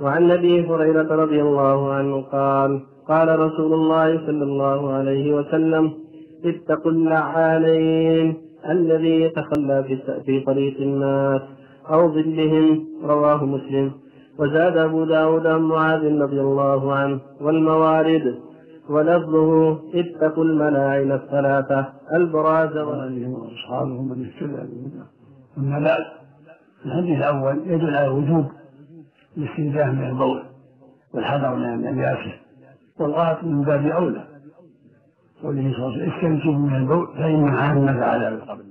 وعن أبي هريرة رضي الله عنه قال قال رسول الله صلى الله عليه وسلم اتقوا اللعانين الذي يتخلى في طريق الناس أو ظلهم رواه مسلم. وزاد أبو داود عن معاذ رضي الله عنه والموارد ولفظه اتقوا الملاعن الثلاثة البراز وأصحابهم من السلة. أما بعد، الحديث الأول يدل على وجوب الاستنزاف من البول والحذر من النجاسة، والغائط من باب أولى، قوله صلى الله عليه وسلم استنزفوا من البول فإن عامة على القبر.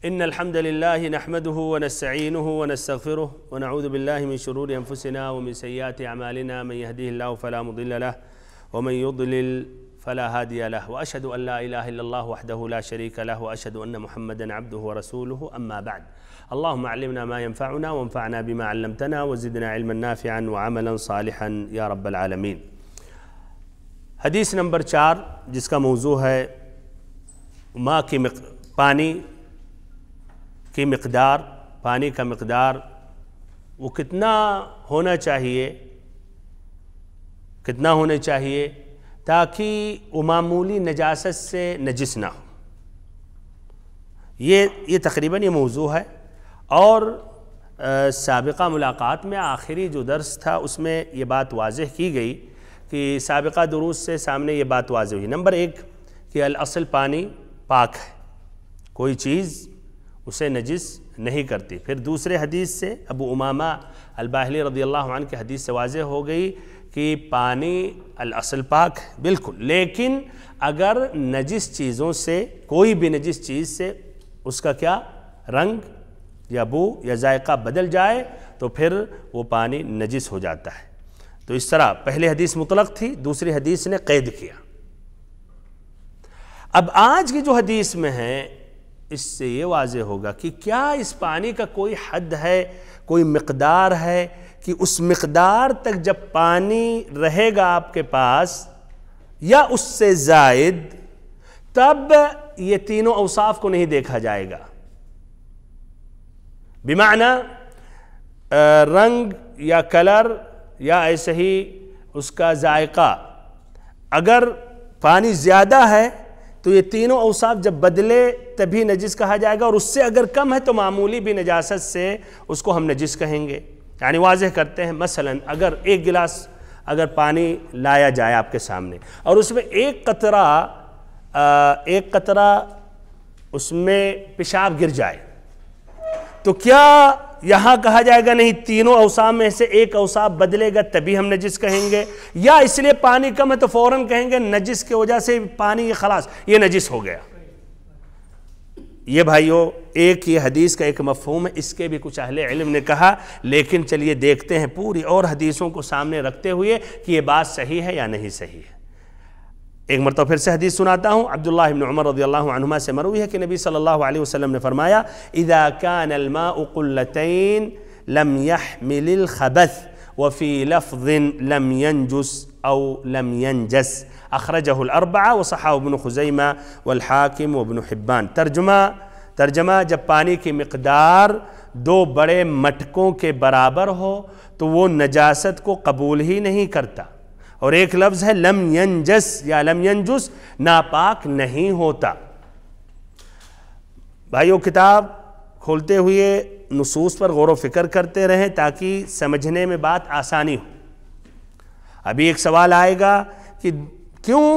إن الحمد لله نحمده ونستعينه ونستغفره ونعوذ بالله من شرور أنفسنا ومن سيئات أعمالنا، من يهديه الله فلا مضل له ومن يضلل فلا هادي له، وأشهد أن لا إله إلا الله وحده لا شريك له، وأشهد أن محمدا عبده ورسوله. أما بعد، اللهم علمنا ما ينفعنا وانفعنا بما علمتنا وزدنا علما نافعا وعملا صالحا يا رب العالمين. حدیث نمبر 4 جس کا موضوع ہے ماء کی پانی کی مقدار، پانی کا مقدار وہ کتنا ہونا چاہیے تاکہ وہ معمولی نجاست سے نجس نہ ہو. یہ تقریباً یہ موضوع ہے. اور سابقہ ملاقات میں آخری جو درس تھا اس میں یہ بات واضح کی گئی کہ سابقہ دروس سے سامنے یہ بات واضح ہوئی. نمبر 1 کہ الاصل پانی پاک ہے، کوئی چیز اسے نجس نہیں کرتی. پھر دوسرے حدیث سے ابو امامہ الباہلی رضی اللہ عنہ کے حدیث سے واضح ہو گئی کہ پانی الاصل پاک ہے بالکل، لیکن اگر نجس چیزوں سے، کوئی بھی نجس چیز سے اس کا کیا رنگ یا بو یا ذائقہ بدل جائے تو پھر وہ پانی نجس ہو جاتا ہے. تو اس طرح پہلی حدیث مطلق تھی، دوسری حدیث نے قید کیا. اب آج کی جو حدیث میں ہے اس سے یہ واضح ہوگا کہ کیا اس پانی کا کوئی حد ہے، کوئی مقدار ہے کہ اس مقدار تک جب پانی رہے گا آپ کے پاس یا اس سے زائد تب یہ تینوں اوصاف کو نہیں دیکھا جائے گا. بمعنی رنگ یا کلر یا ایسے ہی اس کا ذائقہ، اگر پانی زیادہ ہے تو یہ تینوں اوصاف جب بدلے تبھی نجس کہا جائے گا، اور اس سے اگر کم ہے تو معمولی بھی نجاست سے اس کو ہم نجس کہیں گے. یعنی واضح کرتے ہیں، مثلا اگر ایک گلاس اگر پانی لایا جائے آپ کے سامنے اور اس میں ایک قطرہ اس میں پیشاب گر جائے تو کیا یہاں کہا جائے گا نہیں تینوں اوصاف میں سے ایک اوصاف بدلے گا تبھی ہم نجس کہیں گے، یا اس لیے پانی کم ہے تو فوراً کہیں گے نجس کی وجہ سے پانی یہ خلاص یہ نجس ہو گیا؟ یہ بھائیو ایک یہ حدیث کا ایک مفہوم ہے، اس کے بھی کچھ اہل علم نے کہا، لیکن چلیے دیکھتے ہیں پوری اور حدیثوں کو سامنے رکھتے ہوئے کہ یہ بات صحیح ہے یا نہیں صحیح ہے. ایک مرتبہ پھر سے حدیث سناتا ہوں. عبداللہ بن عمر رضی اللہ عنہما سے مروی ہے کہ نبی صلی اللہ علیہ وسلم نے فرمایا اذا كان الماء قلتين لم يحمل الخبث وفي لفظ لم ينجس او لم ينجس اخرجه الاربعہ وصححه ابن خزیمہ والحاکم وابن حبان. ترجمہ جب پانی کی مقدار 2 بڑے مٹکوں کے برابر ہو تو وہ نجاست کو قبول ہی نہیں کرتا، اور ایک لفظ ہے لم ینجس یا لم ینجس، ناپاک نہیں ہوتا. بھائیو کتاب کھولتے ہوئے نصوص پر غور و فکر کرتے رہیں تاکہ سمجھنے میں بات آسانی ہو. ابھی ایک سوال آئے گا کہ کیوں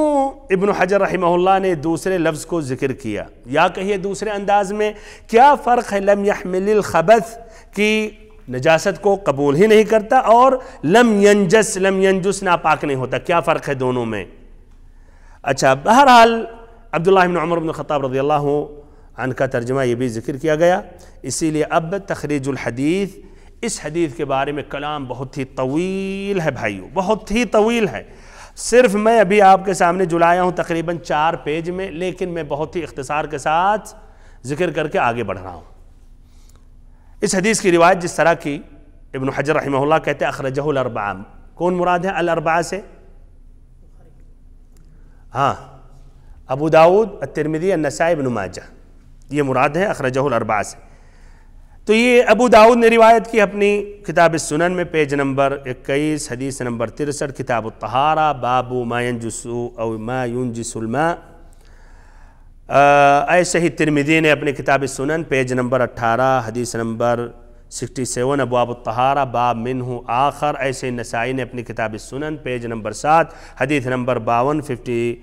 ابن حجر رحمہ اللہ نے دوسرے لفظ کو ذکر کیا، یا کہیے دوسرے انداز میں کیا فرق ہے لم يحمل الخبث کی نجاست کو قبول ہی نہیں کرتا اور لم ینجس ناپاک نہیں ہوتا، کیا فرق ہے دونوں میں؟ اچھا، بہرحال عبداللہ بن عمر بن خطاب رضی اللہ عنہ کا ترجمہ یہ بھی ذکر کیا گیا. اسی لیے اب تخریج الحدیث، اس حدیث کے بارے میں کلام بہت ہی طویل ہے بھائیو، بہت ہی طویل ہے. صرف میں ابھی آپ کے سامنے جلایا ہوں تقریباً 4 پیج میں، لیکن میں بہت ہی اختصار کے ساتھ ذکر کر کے آگے بڑھ رہا ہوں. اس حدیث کی روایت جس طرح کی ابن حجر رحمہ اللہ کہتے ہیں اخرجہ الاربعہ. کون مراد ہے الاربعہ سے؟ ہاں، ابو داؤد، الترمذی، النسائی، ابن ماجہ، یہ مراد ہے اخرجہ الاربعہ سے. تو یہ ابو داؤد نے روایت کی اپنی کتاب السنن میں پیج نمبر 21 حدیث نمبر 63 کتاب الطہارہ باب ما ينجس او ما ينجس الماء۔ ایسے ہی ترمذی نے اپنی کتاب السنن پیج نمبر 18 حدیث نمبر 67 ابواب الطہارہ باب منہ آخر۔ ایسے ہی نسائی نے اپنی کتاب السنن پیج نمبر 7 حدیث نمبر 52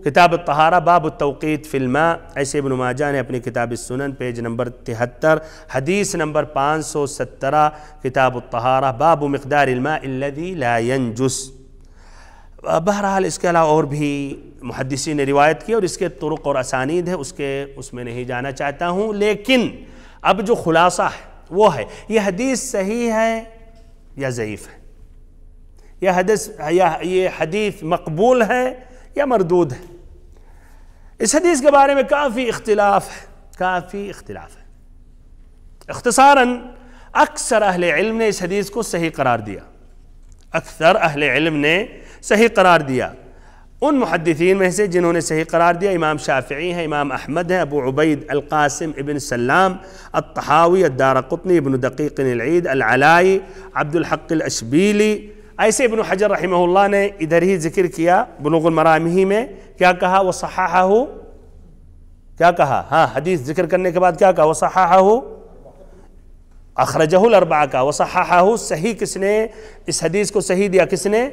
کتاب الطہارہ باب التوقیت فی الماء۔ ایسے ابن ماجہ نے اپنی کتاب السنن پیج نمبر 73 حدیث نمبر 517 کتاب الطہارہ باب مقدار الماء الذي لا ينجس۔ بہرحال اس کے علاوہ اور بھی محدثین نے روایت کی اور اس کے طرق اور اسانید ہے، اس میں نہیں جانا چاہتا ہوں، لیکن اب جو خلاصہ ہے وہ ہے یہ حدیث صحیح ہے یا ضعیف ہے، یہ حدیث مقبول ہے یا مردود ہے۔ اس حدیث کے بارے میں کافی اختلاف ہے۔ اختصاراً اکثر اہل علم نے اس حدیث کو صحیح قرار دیا، ان محدثین میں سے جنہوں نے صحیح قرار دیا امام شافعی ہیں، امام احمد ہیں، ابو عبید القاسم ابن سلام الطحاوی الدارقطنی ابن دقیق العید العلائی عبد الحق الاشبیلی۔ ایسے ابن حجر رحمہ اللہ نے ادھر ہی ذکر کیا بلوغ المرام ہی میں، کیا کہا وصححہ، کیا کہا، ہاں حدیث ذکر کرنے کے بعد کیا کہا وصححہ، اخرجہ الاربعہ کا، وصححہ صحیح کس نے اس حدیث کو صحیح دیا، کس نے؟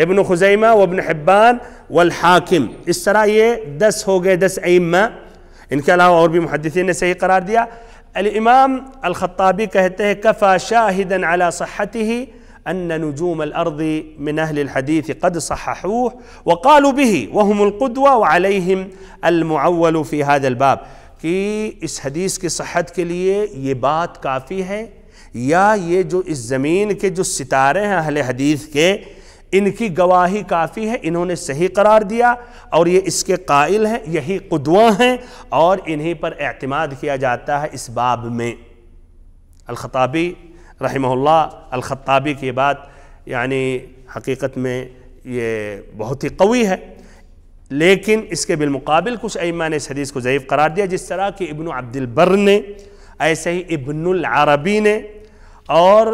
ابن خزیمہ و ابن حبان والحاکم۔ اس طرح یہ 10 ہو گئے، 10 ائمہ، ان کے علاوہ اور بھی محدثین نے صحیح قرار دیا۔ الامام الخطابی کہتے ہیں کفا شاہدا علی صحتہ ان نجوم الارض من اہل الحدیث قد صححوه وقالوا به وهم القدوة وعليهم المعول في هذا الباب، کہ اس حدیث کی صحت کے لیے یہ بات کافی ہے یا یہ جو اس زمین کے جو ستارے ہیں اہل حدیث کے، ان کی گواہی کافی ہے، انہوں نے صحیح قرار دیا اور یہ اس کے قائل ہیں، یہی قدوہ ہیں اور انہی پر اعتماد کیا جاتا ہے اس باب میں۔ الخطابی رحمہ اللہ، الخطابی کی بات یعنی حقیقت میں یہ بہت ہی قوی ہے، لیکن اس کے بالمقابل کچھ ائمہ نے اس حدیث کو ضعیف قرار دیا، جس طرح کہ ابن عبد البر نے، ایسے ہی ابن العربی نے۔ اور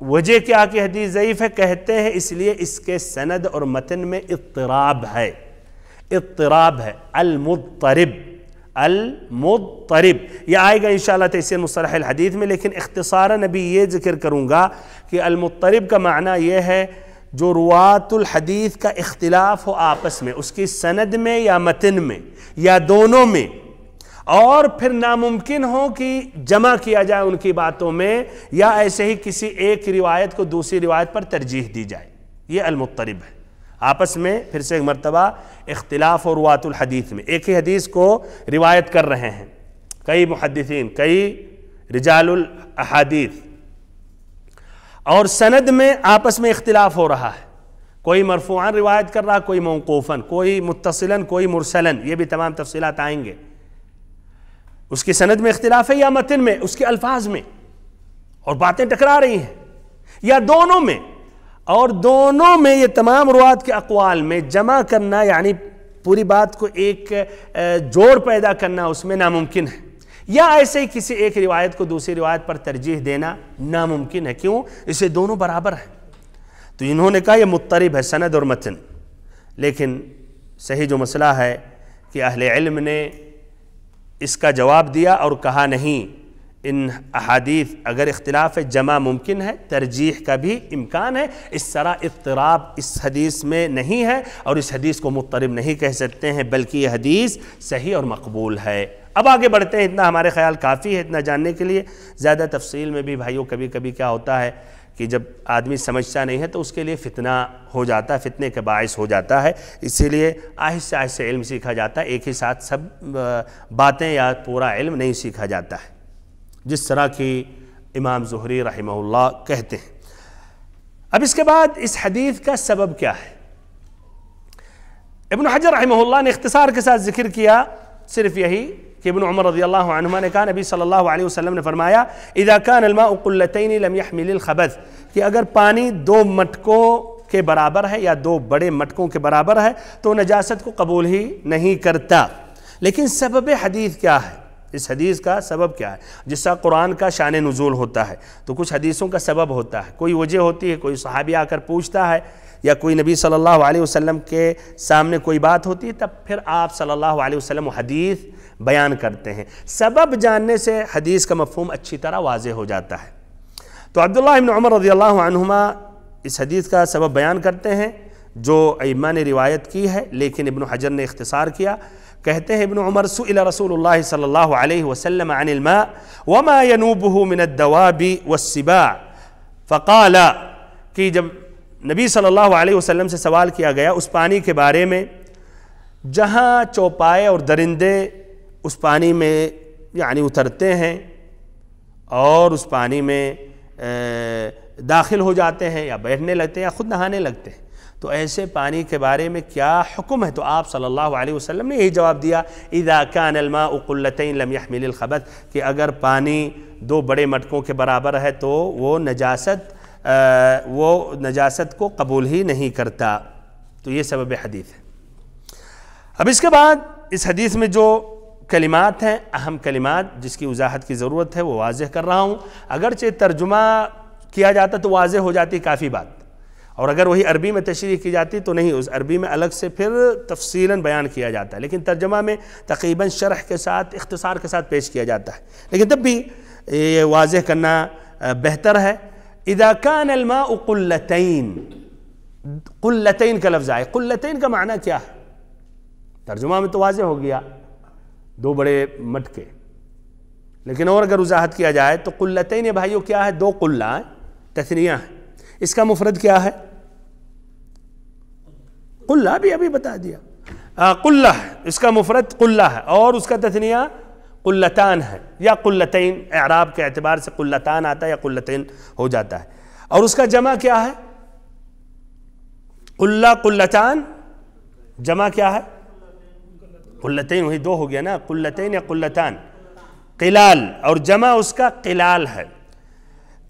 وجہ کیا کہ حدیث ضعیف ہے، کہتے ہیں اس لیے اس کے سند اور متن میں اضطراب ہے، المضطرب یہ آئے گا انشاءاللہ تفسیر مصطلح الحدیث میں، لیکن اختصاراً ابھی یہ ذکر کروں گا کہ المضطرب کا معنی یہ ہے جو روات الحدیث کا اختلاف ہو آپس میں، اس کی سند میں یا متن میں یا دونوں میں، اور پھر ناممکن ہو کہ جمع کیا جائے ان کی باتوں میں، یا ایسے ہی کسی ایک روایت کو دوسری روایت پر ترجیح دی جائے، یہ المضطرب ہے۔ آپس میں پھر سے ایک مرتبہ اختلاف اور روات الحدیث میں ایک ہی حدیث کو روایت کر رہے ہیں کئی محدثین، کئی رجال الاحادیث، اور سند میں آپس میں اختلاف ہو رہا ہے، کوئی مرفوعاً روایت کر رہا، کوئی موقوفاً، کوئی متصلاً، کوئی مرسلاً، یہ بھی تمام تفصیلات آئیں گے۔ اس کی سند میں اختلاف ہے یا متن میں، اس کے الفاظ میں، اور باتیں ٹکرا رہی ہیں، یا دونوں میں، اور دونوں میں یہ تمام روات کے اقوال میں جمع کرنا یعنی پوری بات کو ایک جوڑ پیدا کرنا اس میں ناممکن ہے، یا ایسے ہی کسی ایک روایت کو دوسری روایت پر ترجیح دینا ناممکن ہے۔ کیوں؟ اسے دونوں برابر ہیں۔ تو انہوں نے کہا یہ مضطرب ہے سند اور متن، لیکن صحیح جو مسئلہ ہے کہ اہل علم نے اس کا جواب دیا اور کہا نہیں، ان احادیث اگر اختلاف جمع ممکن ہے، ترجیح کا بھی امکان ہے، اس طرح اضطراب اس حدیث میں نہیں ہے، اور اس حدیث کو مضطرب نہیں کہہ سکتے ہیں، بلکہ یہ حدیث صحیح اور مقبول ہے۔ اب آگے بڑھتے ہیں، اتنا ہمارے خیال کافی ہے اتنا جاننے کے لیے، زیادہ تفصیل میں بھی بھائیوں کبھی کبھی کیا ہوتا ہے کہ جب آدمی سمجھتا نہیں ہے تو اس کے لیے فتنہ ہو جاتا ہے، فتنے کا باعث ہو جاتا ہے، اسی لیے آہستہ آہستہ علم سیکھا جاتا ہے، ایک ہی ساتھ سب باتیں یا پورا علم نہیں سیکھا جاتا ہے، جس طرح کی امام زہری رحمہ اللہ کہتے ہیں۔ اب اس کے بعد اس حدیث کا سبب کیا ہے؟ ابن حجر رحمہ اللہ نے اختصار کے ساتھ ذکر کیا صرف یہی کہ ابن عمر رضی اللہ عنہما نے کہا نبی صلی اللہ علیہ وسلم نے فرمایا اذا كان الماء قلتين لم يحمل الخبث، کہ اگر پانی 2 مٹکوں کے برابر ہے یا 2 بڑے مٹکوں کے برابر ہے تو نجاست کو قبول ہی نہیں کرتا۔ لیکن سبب حدیث کیا ہے؟ اس حدیث کا سبب کیا ہے؟ جس طرح قرآن کا شان نزول ہوتا ہے تو کچھ حدیثوں کا سبب ہوتا ہے، کوئی وجہ ہوتی ہے، کوئی صحابی آ کر پوچھتا ہے یا کوئی نبی صلی اللہ علیہ وسلم کے سامنے کوئی بات ہوتی ہے، تب پھر آپ صلی اللہ علیہ وسلم حدیث بیان کرتے ہیں۔ سبب جاننے سے حدیث کا مفہوم اچھی طرح واضح ہو جاتا ہے۔ تو عبداللہ ابن عمر رضی اللہ عنہما اس حدیث کا سبب بیان کرتے ہیں جو ائمہ نے روایت کی ہے، لیکن ابن حجر نے اختصار کیا۔ کہتے ہیں ابن عمر سئل رسول اللہ صلی اللہ علیہ وسلم عن الماء وما ينوبه من الدواب والسباع فقال، کہ جب نبی صلی اللہ علیہ وسلم سے سوال کیا گیا اس پانی کے بارے میں جہاں چوپائے اور درندے اس پانی میں یعنی اترتے ہیں اور اس پانی میں داخل ہو جاتے ہیں یا بیٹھنے لگتے ہیں یا خود نہانے لگتے ہیں، تو ایسے پانی کے بارے میں کیا حکم ہے؟ تو آپ صلی اللہ علیہ وسلم نے یہی جواب دیا، اذا كان الماء قلتين لم يحمل الخبث، کہ اگر پانی 2 بڑے مٹکوں کے برابر ہے تو وہ نجاست کو قبول ہی نہیں کرتا۔ تو یہ سبب حدیث ہے۔ اب اس کے بعد اس حدیث میں جو کلمات ہیں، اہم کلمات جس کی وضاحت کی ضرورت ہے وہ واضح کر رہا ہوں۔ اگرچہ ترجمہ کیا جاتا تو واضح ہو جاتی کافی بات، اور اگر وہی عربی میں تشریح کی جاتی تو نہیں، اس عربی میں الگ سے پھر تفصیلاً بیان کیا جاتا ہے، لیکن ترجمہ میں تقریباً شرح کے ساتھ اختصار کے ساتھ پیش کیا جاتا ہے، لیکن تب بھی یہ واضح کرنا بہتر ہے۔ اذا كان الماء قلتين، قلتين کا لفظ آئے، قلتين کا معنی کیا ہے؟ ترجمہ میں تو واضح ہو گیا 2 بڑے مٹکے، لیکن اور اگر وضاحت کیا جائے تو قلتین یہ بھائیوں کیا ہے؟ 2 قلہ ہیں، تثنیہ ہیں۔ اس کا مفرد کیا ہے؟ قلہ بھی ابھی بتا دیا، قلہ ہے، اس کا مفرد قلہ ہے، اور اس کا تثنیہ قلتان ہے یا قلتین، اعراب کے اعتبار سے قلتان آتا ہے یا قلتین ہو جاتا ہے، اور اس کا جمع کیا ہے؟ قلہ قلتان، جمع کیا ہے؟ قلتین، وہی 2 ہو گیا نا، قلتین یا قلتان، قلال، اور جمع اس کا قلال ہے۔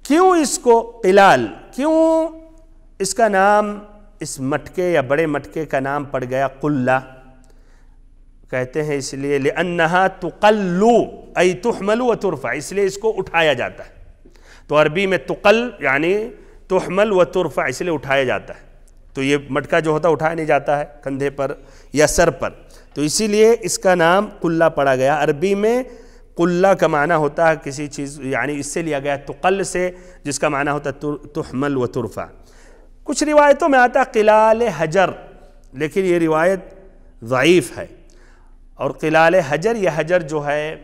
کیوں اس کو قلال، کیوں اس کا نام، اس مٹکے یا بڑے مٹکے کا نام پڑ گیا قلہ؟ کہتے ہیں اس لیے لِأَنَّهَا تُقَلُّ أي تُحْمَلُ وَتُرْفَعُ، اس لیے اس کو اٹھایا جاتا ہے۔ تو عربی میں تقل یعنی تحمل و ترفع، اس لیے اٹھایا جاتا ہے۔ تو یہ مٹکا جو ہوتا ہے اٹھایا نہیں جاتا ہے کندھے پر یا سر پر، تو اسی لیے اس کا نام قلہ پڑا گیا۔ عربی میں قلہ کا معنی ہوتا ہے کسی چیز، یعنی اس سے لیا گیا تقل سے، جس کا معنی ہوتا ہے تحمل و ترفع۔ کچھ روایتوں میں آتا ہے قلال حجر، لیکن یہ روایت ضعیف ہے۔ اور قلال حجر، یہ حجر جو ہے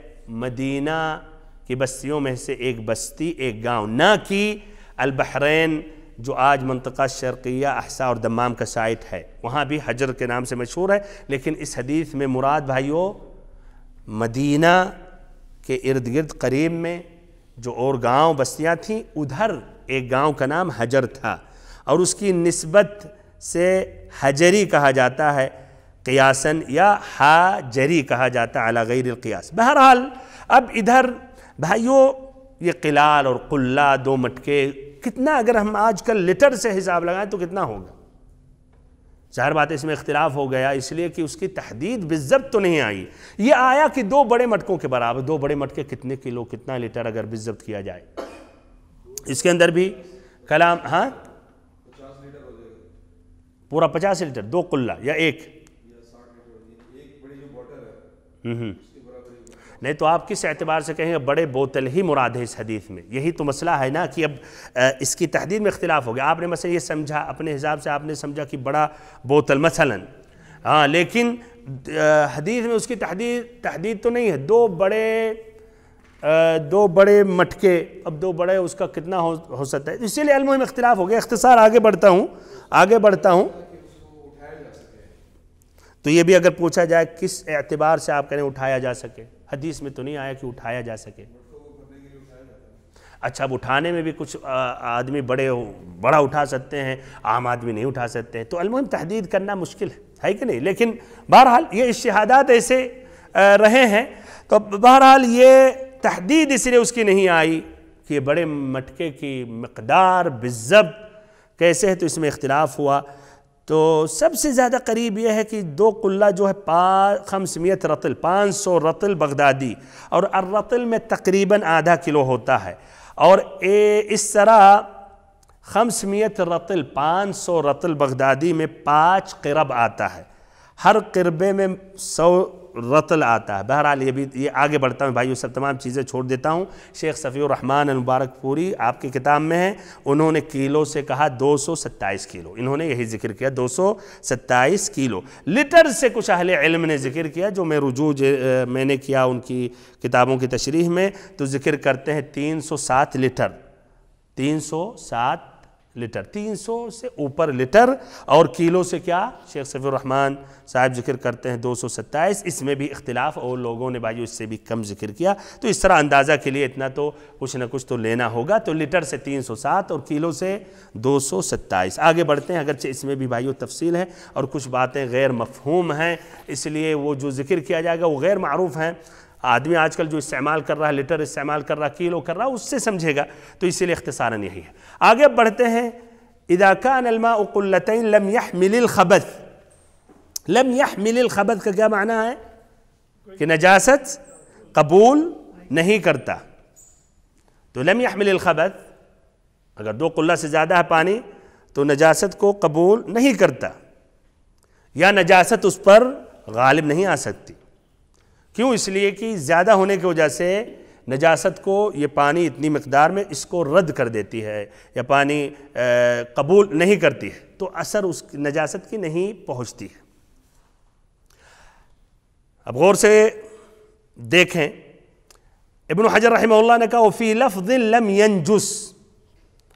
مدینہ کی بستیوں میں سے ایک بستی، ایک گاؤں، نہ کہ البحرین جو آج منطقہ شرقیہ احساء اور دمام کا سائٹ ہے، وہاں بھی حجر کے نام سے مشہور ہے، لیکن اس حدیث میں مراد بھائیوں مدینہ کے ارد گرد قریب میں جو اور گاؤں بستیاں تھیں، ادھر ایک گاؤں کا نام حجر تھا، اور اس کی نسبت سے حجری کہا جاتا ہے قیاساً، یا حاجری کہا جاتا ہے علی غیر القیاس۔ بہرحال اب ادھر بھائیوں یہ قلال اور قلہ 2 مٹکے کتنا، اگر ہم آج کل لیٹر سے حساب لگائیں تو کتنا ہوگا؟ ظاہر بات ہے اس میں اختلاف ہو گیا، اس لیے کہ اس کی تحدید بالضبط تو نہیں آئی۔ یہ آیا کہ 2 بڑے مٹکوں کے برابر، 2 بڑے مٹکے کتنے کلو، کتنا لیٹر اگر بالضبط کیا جائے، اس کے اندر بھی کلام، ہاں 50 لیٹر ہو جائے گا، پورا 50 لیٹر 2 قلہ یا 1 بڑی جو بوٹل ہے نہیں، تو آپ کس اعتبار سے کہیں گے بڑے بوتل ہی مراد ہے اس حدیث میں؟ یہی تو مسئلہ ہے نا کہ اب اس کی تحدید میں اختلاف ہو گیا۔ آپ نے مثلا یہ سمجھا اپنے حساب سے، آپ نے سمجھا کہ بڑا بوتل مثلا، ہاں، لیکن حدیث میں اس کی تحدید تو نہیں ہے۔ 2 بڑے مٹکے، اب 2 بڑے اس کا کتنا ہو سکتا ہے، اسی لیے المہم اختلاف ہو گیا۔ اختصار آگے بڑھتا ہوں۔ تو یہ بھی اگر پوچھا جائے کس اعتبار سے آپ کہیں اٹھایا جا سکے، حدیث میں تو نہیں آیا کہ اٹھایا جا سکے۔ اچھا، اب اٹھانے میں بھی کچھ آدمی بڑا اٹھا سکتے ہیں، عام آدمی نہیں اٹھا سکتے ہیں، تو المہم تحدید کرنا مشکل ہے کہ نہیں؟ لیکن بہرحال یہ اجتہادات ایسے رہے ہیں، تو بہرحال یہ تحدید اس لیے اس کی نہیں آئی کہ بڑے مٹکے کی مقدار بالضبط کیسے ہے، تو اس میں اختلاف ہوا۔ تو سب سے زیادہ قریب یہ ہے کہ 2 قلہ جو ہے 500 رطل 500 رطل بغدادی، اور الرطل میں تقریباً آدھا کلو ہوتا ہے، اور اس طرح 500 رطل 500 رطل بغدادی میں 5 قرب آتا ہے، ہر قربے میں 100 رطل آتا ہے۔ بہرحال یہ آگے بڑھتا ہوں بھائیو، سب تمام چیزیں چھوڑ دیتا ہوں۔ شیخ صفی الرحمن المبارک پوری آپ کی کتاب میں ہے، انہوں نے کیلو سے کہا 227 کیلو، انہوں نے یہی ذکر کیا 227 کیلو۔ لیٹر سے کچھ اہل علم نے ذکر کیا، جو میں رجوع میں نے کیا ان کی کتابوں کی تشریح میں، تو ذکر کرتے ہیں 307 لیٹر، 307 لیٹر، 300 سے اوپر لیٹر، اور کیلو سے کیا شیخ صفی الرحمن صاحب ذکر کرتے ہیں 227۔ اس میں بھی اختلاف، اور لوگوں نے بھائیو اس سے بھی کم ذکر کیا، تو اس طرح اندازہ کے لیے اتنا تو کچھ نہ کچھ تو لینا ہوگا۔ تو لیٹر سے 307 اور کیلو سے 227۔ آگے بڑھتے ہیں، اگرچہ اس میں بھی بھائیو تفصیل ہے اور کچھ باتیں غیر مفہوم ہیں، اس لیے وہ جو ذکر کیا جائے گا وہ غیر معروف ہیں۔ آدمی آج کل جو استعمال کر رہا ہے، لیٹر استعمال کر رہا ہے، کیلو کر رہا ہے، اس سے سمجھے گا، تو اسی لیے اختصاراً یہی ہے۔ آگے بڑھتے ہیں، اذا كان الماء قلتين لم يحمل الخبث۔ لم يحمل الخبث کا کیا معنی ہے؟ کہ نجاست قبول نہیں کرتا۔ تو لم يحمل الخبث، اگر 2 قلہ سے زیادہ ہے پانی تو نجاست کو قبول نہیں کرتا، یا نجاست اس پر غالب نہیں آ سکتی۔ کیوں؟ اس لیے کہ زیادہ ہونے کی وجہ سے نجاست کو یہ پانی اتنی مقدار میں اس کو رد کر دیتی ہے، یا پانی قبول نہیں کرتی ہے، تو اثر اس نجاست کی نہیں پہنچتی ہے۔ اب غور سے دیکھیں، ابن حجر رحمہ اللہ نے کہا وفی لفظ لم ینجس،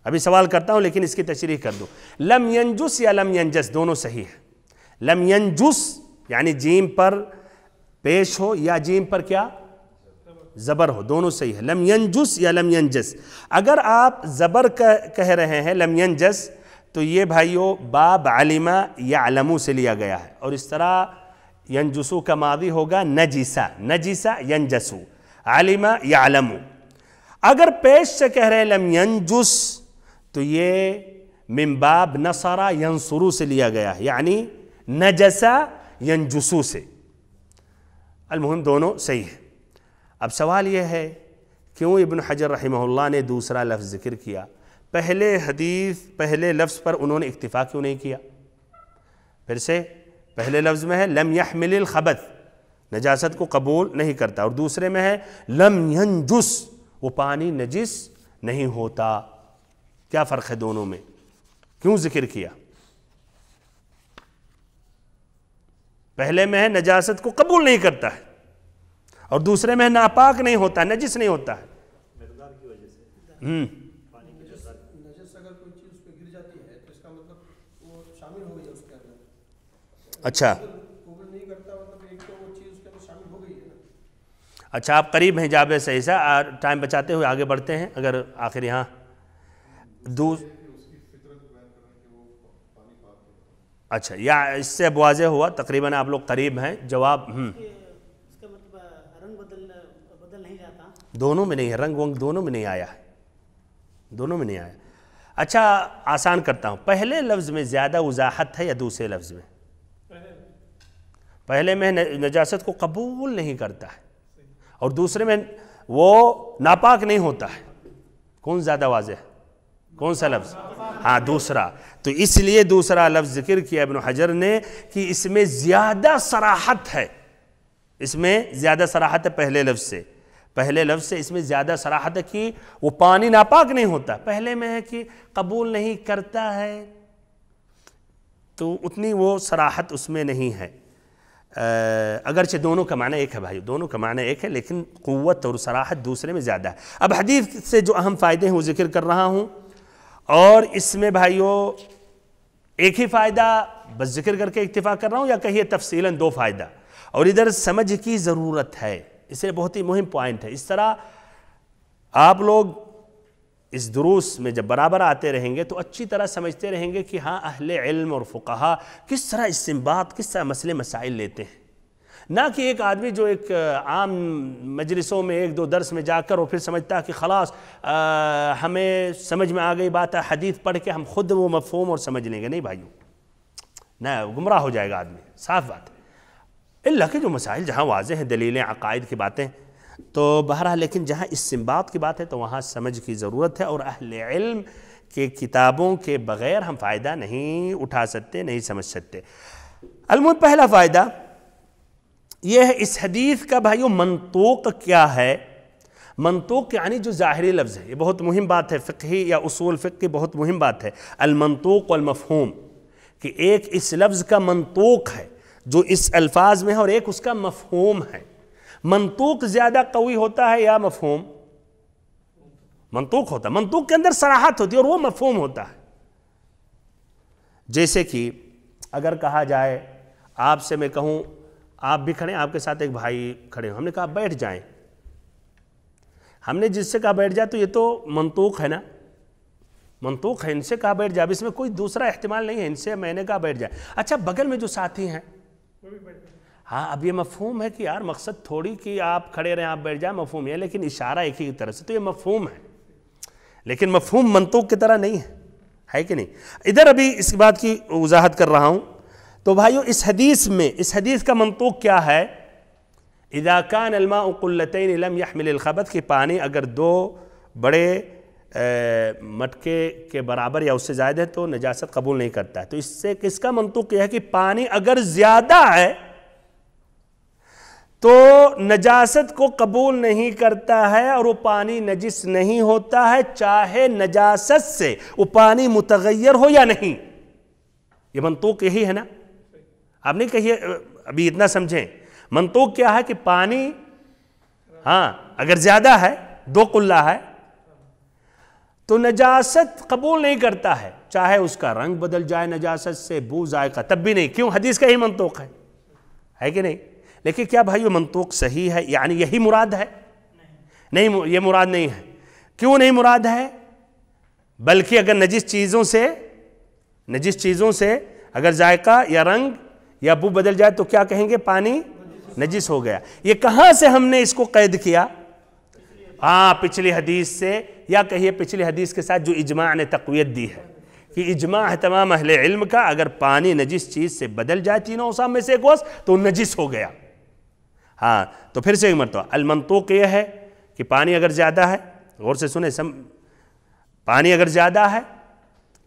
ابھی سوال کرتا ہوں لیکن اس کی تشریح کر دوں، لم ینجس یا لم ینجس دونوں صحیح ہے۔ لم ینجس یعنی جیم پر پیش ہو یا جیم پر کیا زبر ہو، دونوں صحیح ہے۔ لم ینجس یا لم ینجس، اگر آپ زبر کہہ رہے ہیں لم ینجس، تو یہ بھائیو باب علمہ یعلمو سے لیا گیا ہے، اور اس طرح ینجسو کا ماضی ہوگا نجسا، نجسا ینجسو، علمہ یعلمو۔ اگر پیش سے کہہ رہے ہیں لم ینجس، تو یہ من باب نصرہ ینصرو سے لیا گیا ہے، یعنی نجسا ینجسو سے۔ المہم دونوں صحیح ہے۔ اب سوال یہ ہے، کیوں ابن حجر رحمہ اللہ نے دوسرا لفظ ذکر کیا؟ پہلے لفظ پر انہوں نے اکتفا کیوں نہیں کیا؟ پھر سے پہلے لفظ میں ہے لم يحمل الخبث، نجاست کو قبول نہیں کرتا، اور دوسرے میں ہے لم ینجس، وہ پانی نجس نہیں ہوتا۔ کیا فرق ہے دونوں میں؟ کیوں ذکر کیا؟ پہلے میں ہے نجاست کو قبول نہیں کرتا ہے، اور دوسرے میں ناپاک نہیں ہوتا، نجس نہیں ہوتا ہے۔ مقدار کی وجہ سے نجس اگر کوئی چیز اس پہ گر جاتی ہے تو اس کا مطلب وہ شامل ہو گئی اس کے اندر۔ اچھا قبول نہیں کرتا مطلب ایک تو وہ چیز اس کے اندر شامل ہو گئی ہے۔ اچھا، آپ قریب ہیں جاب صحیح سا، ٹائم بچاتے ہوئے آگے بڑھتے ہیں۔ اگر آخر یہاں اچھا، یا اس سے اب واضح ہوا، تقریباً آپ لوگ قریب ہیں۔ جواب دونوں میں نہیں ہے، رنگ ونگ دونوں میں نہیں آیا ہے، دونوں میں نہیں آیا۔ اچھا آسان کرتا ہوں، پہلے لفظ میں زیادہ وضاحت ہے یا دوسرے لفظ میں؟ پہلے میں نجاست کو قبول نہیں کرتا ہے، اور دوسرے میں وہ ناپاک نہیں ہوتا ہے۔ کون زیادہ واضح ہے؟ کون سا لفظ؟ ہاں دوسرا۔ تو اس لیے دوسرا لفظ ذکر کیا ابن حجر نے کہ اس میں زیادہ صراحت ہے، اس میں زیادہ صراحت ہے پہلے لفظ سے، پہلے لفظ سے اس میں زیادہ صراحت ہے کہ وہ پانی ناپاک نہیں ہوتا۔ پہلے میں ہے کہ قبول نہیں کرتا ہے، تو اتنی وہ صراحت اس میں نہیں ہے۔ اگرچہ دونوں کا معنی ایک ہے بھائی، دونوں کا معنی ایک ہے، لیکن قوت اور صراحت دوسرے میں زیادہ ہے۔ اب حدیث سے جو اہم فائدے ہیں وہ ذکر کر رہا ہوں، اور اس میں بھائیو ایک ہی فائدہ بس ذکر کر کے اکتفا کر رہا ہوں، یا کہیے تفصیلاً 2 فائدہ، اور ادھر سمجھ کی ضرورت ہے، اس سے بہت ہی مہم پوائنٹ ہے۔ اس طرح آپ لوگ اس دروس میں جب برابر آتے رہیں گے تو اچھی طرح سمجھتے رہیں گے کہ ہاں اہل علم اور فقہا کس طرح استنباط، کس طرح مسئلے مسائل لیتے ہیں، نہ کہ ایک آدمی جو ایک عام مجلسوں میں 1-2 درس میں جا کر اور پھر سمجھتا ہے کہ خلاص ہمیں سمجھ میں آ گئی بات ہے، حدیث پڑھ کے ہم خود وہ مفہوم اور سمجھ لیں گے۔ نہیں بھائیو، نہ گمراہ ہو جائے گا آدمی، صاف بات ہے۔ اللہ کے جو مسائل جہاں واضح ہیں، دلیلیں، عقائد کی باتیں، تو بہرحال لیکن جہاں استنباط کی بات ہے تو وہاں سمجھ کی ضرورت ہے، اور اہل علم کے کتابوں کے بغیر ہم فائدہ نہیں اٹھا سکتے، نہیں سمجھ سکتے۔ المهم پہلا فائدہ یہ ہے اس حدیث کا بھائیو منطوق کیا ہے۔ منطوق یعنی جو ظاہری لفظ ہے، یہ بہت مہم بات ہے، فقہی یا اصول فقہ کی بہت مہم بات ہے، المنطوق والمفہوم، کہ ایک اس لفظ کا منطوق ہے جو اس الفاظ میں ہے، اور ایک اس کا مفہوم ہے۔ منطوق زیادہ قوی ہوتا ہے یا مفہوم؟ منطوق ہوتا ہے، منطوق کے اندر صراحت ہوتی ہے، اور وہ مفہوم ہوتا ہے۔ جیسے کہ اگر کہا جائے، آپ سے میں کہوں، آپ بھی کھڑے ہیں، آپ کے ساتھ ایک بھائی کھڑے ہیں، ہم نے کہا بیٹھ جائیں، ہم نے جس سے کہا بیٹھ جائے تو یہ تو منطوق ہے نا، منطوق ہے، ان سے کہا بیٹھ جائے، اب اس میں کوئی دوسرا احتمال نہیں ہے، ان سے میں نے کہا بیٹھ جائے۔ اچھا بغل میں جو ساتھی ہیں، ہاں اب یہ مفہوم ہے کہ یار مقصد تھوڑی کہ آپ کھڑے رہیں آپ بیٹھ جائیں، مفہوم ہے، لیکن اشارہ ایک ہی طرح سے، تو یہ مفہوم ہے، لیکن مفہوم منطوق کی طرح نہیں ہے کہ نہیں؟ ادھر ابھی اس بات کی وضاحت کر رہا ہوں۔ تو بھائیو اس حدیث کا منطوق کیا ہے؟ اذا كان الماء قلتين لم يحمل الخبث، کہ پانی اگر دو بڑے مٹکے کے برابر یا اس سے زائد ہے تو نجاست قبول نہیں کرتا ہے۔ تو اس سے کس کا منطوق یہ ہے کہ پانی اگر زیادہ ہے تو نجاست کو قبول نہیں کرتا ہے، اور وہ پانی نجس نہیں ہوتا ہے، چاہے نجاست سے وہ پانی متغیر ہو یا نہیں۔ یہ منطوق یہی ہے نا؟ آپ نہیں کہیے، ابھی اتنا سمجھیں، منطوق کیا ہے کہ پانی ہاں اگر زیادہ ہے، 2 قلہ ہے، تو نجاست قبول نہیں کرتا ہے، چاہے اس کا رنگ بدل جائے نجاست سے، بو ذائقہ، تب بھی نہیں۔ کیوں؟ حدیث کا ہی منطوق ہے کہ نہیں؟ لیکن کیا بھائیو منطوق صحیح ہے؟ یعنی یہی مراد ہے؟ نہیں، یہ مراد نہیں ہے۔ کیوں نہیں مراد ہے؟ بلکہ اگر نجس چیزوں سے اگر ذائقہ یا رنگ یا بو بدل جائے تو کیا کہیں گے؟ پانی نجس ہو گیا۔ یہ کہاں سے ہم نے اس کو قید کیا؟ پچھلی حدیث سے، یا کہیے پچھلی حدیث کے ساتھ جو اجماع نے تقویت دی ہے، کہ اجماع ہے تمام اہل علم کا، اگر پانی نجس چیز سے بدل جائے تینوں اوصاف میں سے ایک وصف تو نجس ہو گیا۔ تو پھر سے ایک مرتبہ المنطوق یہ ہے کہ پانی اگر زیادہ ہے، غور سے سنیں، پانی اگر زیادہ ہے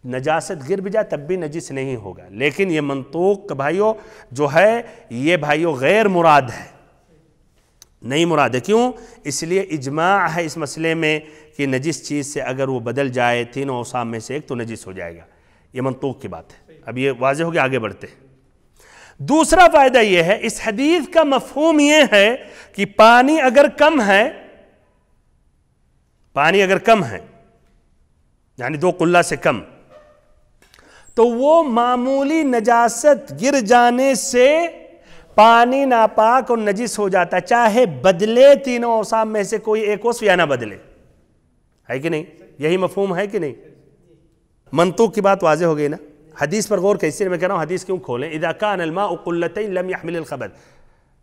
نجاست گر بھی جائے تب بھی نجس نہیں ہوگا۔ لیکن یہ منطوق بھائیو جو ہے، یہ بھائیو غیر مراد ہے، نہیں مراد ہے۔ کیوں؟ اس لیے اجماع ہے اس مسئلے میں کہ نجس چیز سے اگر وہ بدل جائے تینوں اوصاف میں سے ایک تو نجس ہو جائے گا۔ یہ منطوق کی بات ہے۔ اب یہ واضح ہو گیا، آگے بڑھتے ہیں۔ دوسرا فائدہ یہ ہے، اس حدیث کا مفہوم یہ ہے کہ پانی اگر کم ہے یعنی 2 قلہ سے کم، تو وہ معمولی نجاست گر جانے سے پانی ناپاک اور نجس ہو جاتا ہے، چاہے بدلے تینوں اوصاف میں سے کوئی ایک وصف یا نہ بدلے، ہے کہ نہیں؟ یہی مفہوم ہے کہ نہیں؟ منطوق کی بات واضح ہو گئی نا؟ حدیث پر غور کیسے میں کہہ رہا ہوں، حدیث کیوں کھولیں؟ اذا كان الماء قلتين لم يحمل الخبث،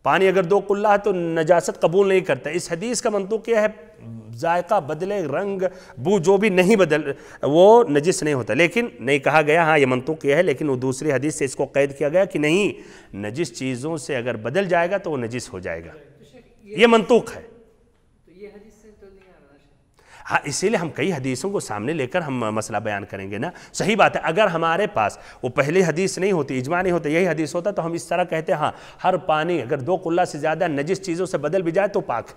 پانی اگر 2 قلہ ہے تو نجاست قبول نہیں کرتا۔ اس حدیث کا منطوق یہ ہے ذائقہ بدلے، رنگ بو جو بھی نہیں بدل، وہ نجس نہیں ہوتا۔ لیکن نہیں کہا گیا، یہ منطوق یہ ہے، لیکن وہ دوسری حدیث سے اس کو قید کیا گیا کہ نہیں، نجس چیزوں سے اگر بدل جائے گا تو وہ نجس ہو جائے گا۔ یہ منطوق ہے۔ اسی لیے ہم کئی حدیثوں کو سامنے لے کر ہم مسئلہ بیان کریں گے نا۔ صحیح بات ہے، اگر ہمارے پاس وہ پہلی حدیث نہیں ہوتی، اجماع نہیں ہوتا، یہی حدیث ہوتا تو ہم اس طرح کہتے ہیں ہر پانی اگر 2 قلہ سے زیادہ نجس چیزوں سے بدل بھی جائے تو پاک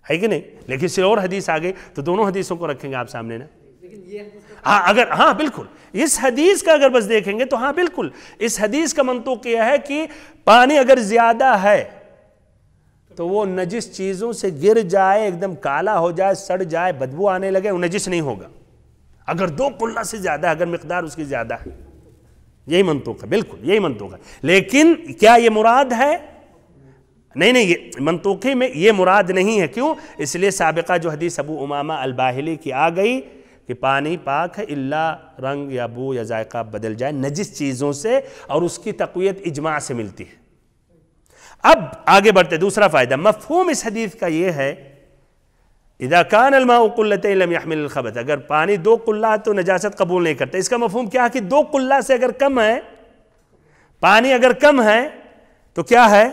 ہے کہ نہیں؟ لیکن سے اور حدیث آ گئی تو دونوں حدیثوں کو رکھیں گے آپ سامنے نا۔ بالکل اس حدیث کا اگر بس دیکھیں گے تو بالکل اس حدیث کا منطوق یہ ہے کہ پانی اگر زیادہ ہے تو وہ نجس چیزوں سے گر جائے، ایک دم کالا ہو جائے، سڑ جائے، بدبو آنے لگے، وہ نجس نہیں ہوگا اگر 2 قلہ سے زیادہ، اگر مقدار اس کی زیادہ ہے۔ یہی منطوق ہے، بالکل یہی منطوق ہے۔ لیکن کیا یہ مراد ہے؟ نہیں، یہ منطوقی میں یہ مراد نہیں ہے۔ کیوں؟ اس لیے سابقہ جو حدیث ابو امامہ الباہلی کی آ گئی کہ پانی پاک ہے الا رنگ یا بو یا ذائقہ بدل جائے نجس چیزوں سے، اور اس کی تقویت اجماع سے ملتی ہے۔ اب آگے بڑھتے، دوسرا فائدہ، مفہوم اس حدیث کا یہ ہے، اذا كان الماء قلتين لم يحمل الخبث، اگر پانی 2 قلہ تو نجاست قبول نہیں کرتا۔ اس کا مفہوم کیا ہے کہ 2 قلہ سے اگر کم ہے پانی اگر کم ہے تو کیا ہے؟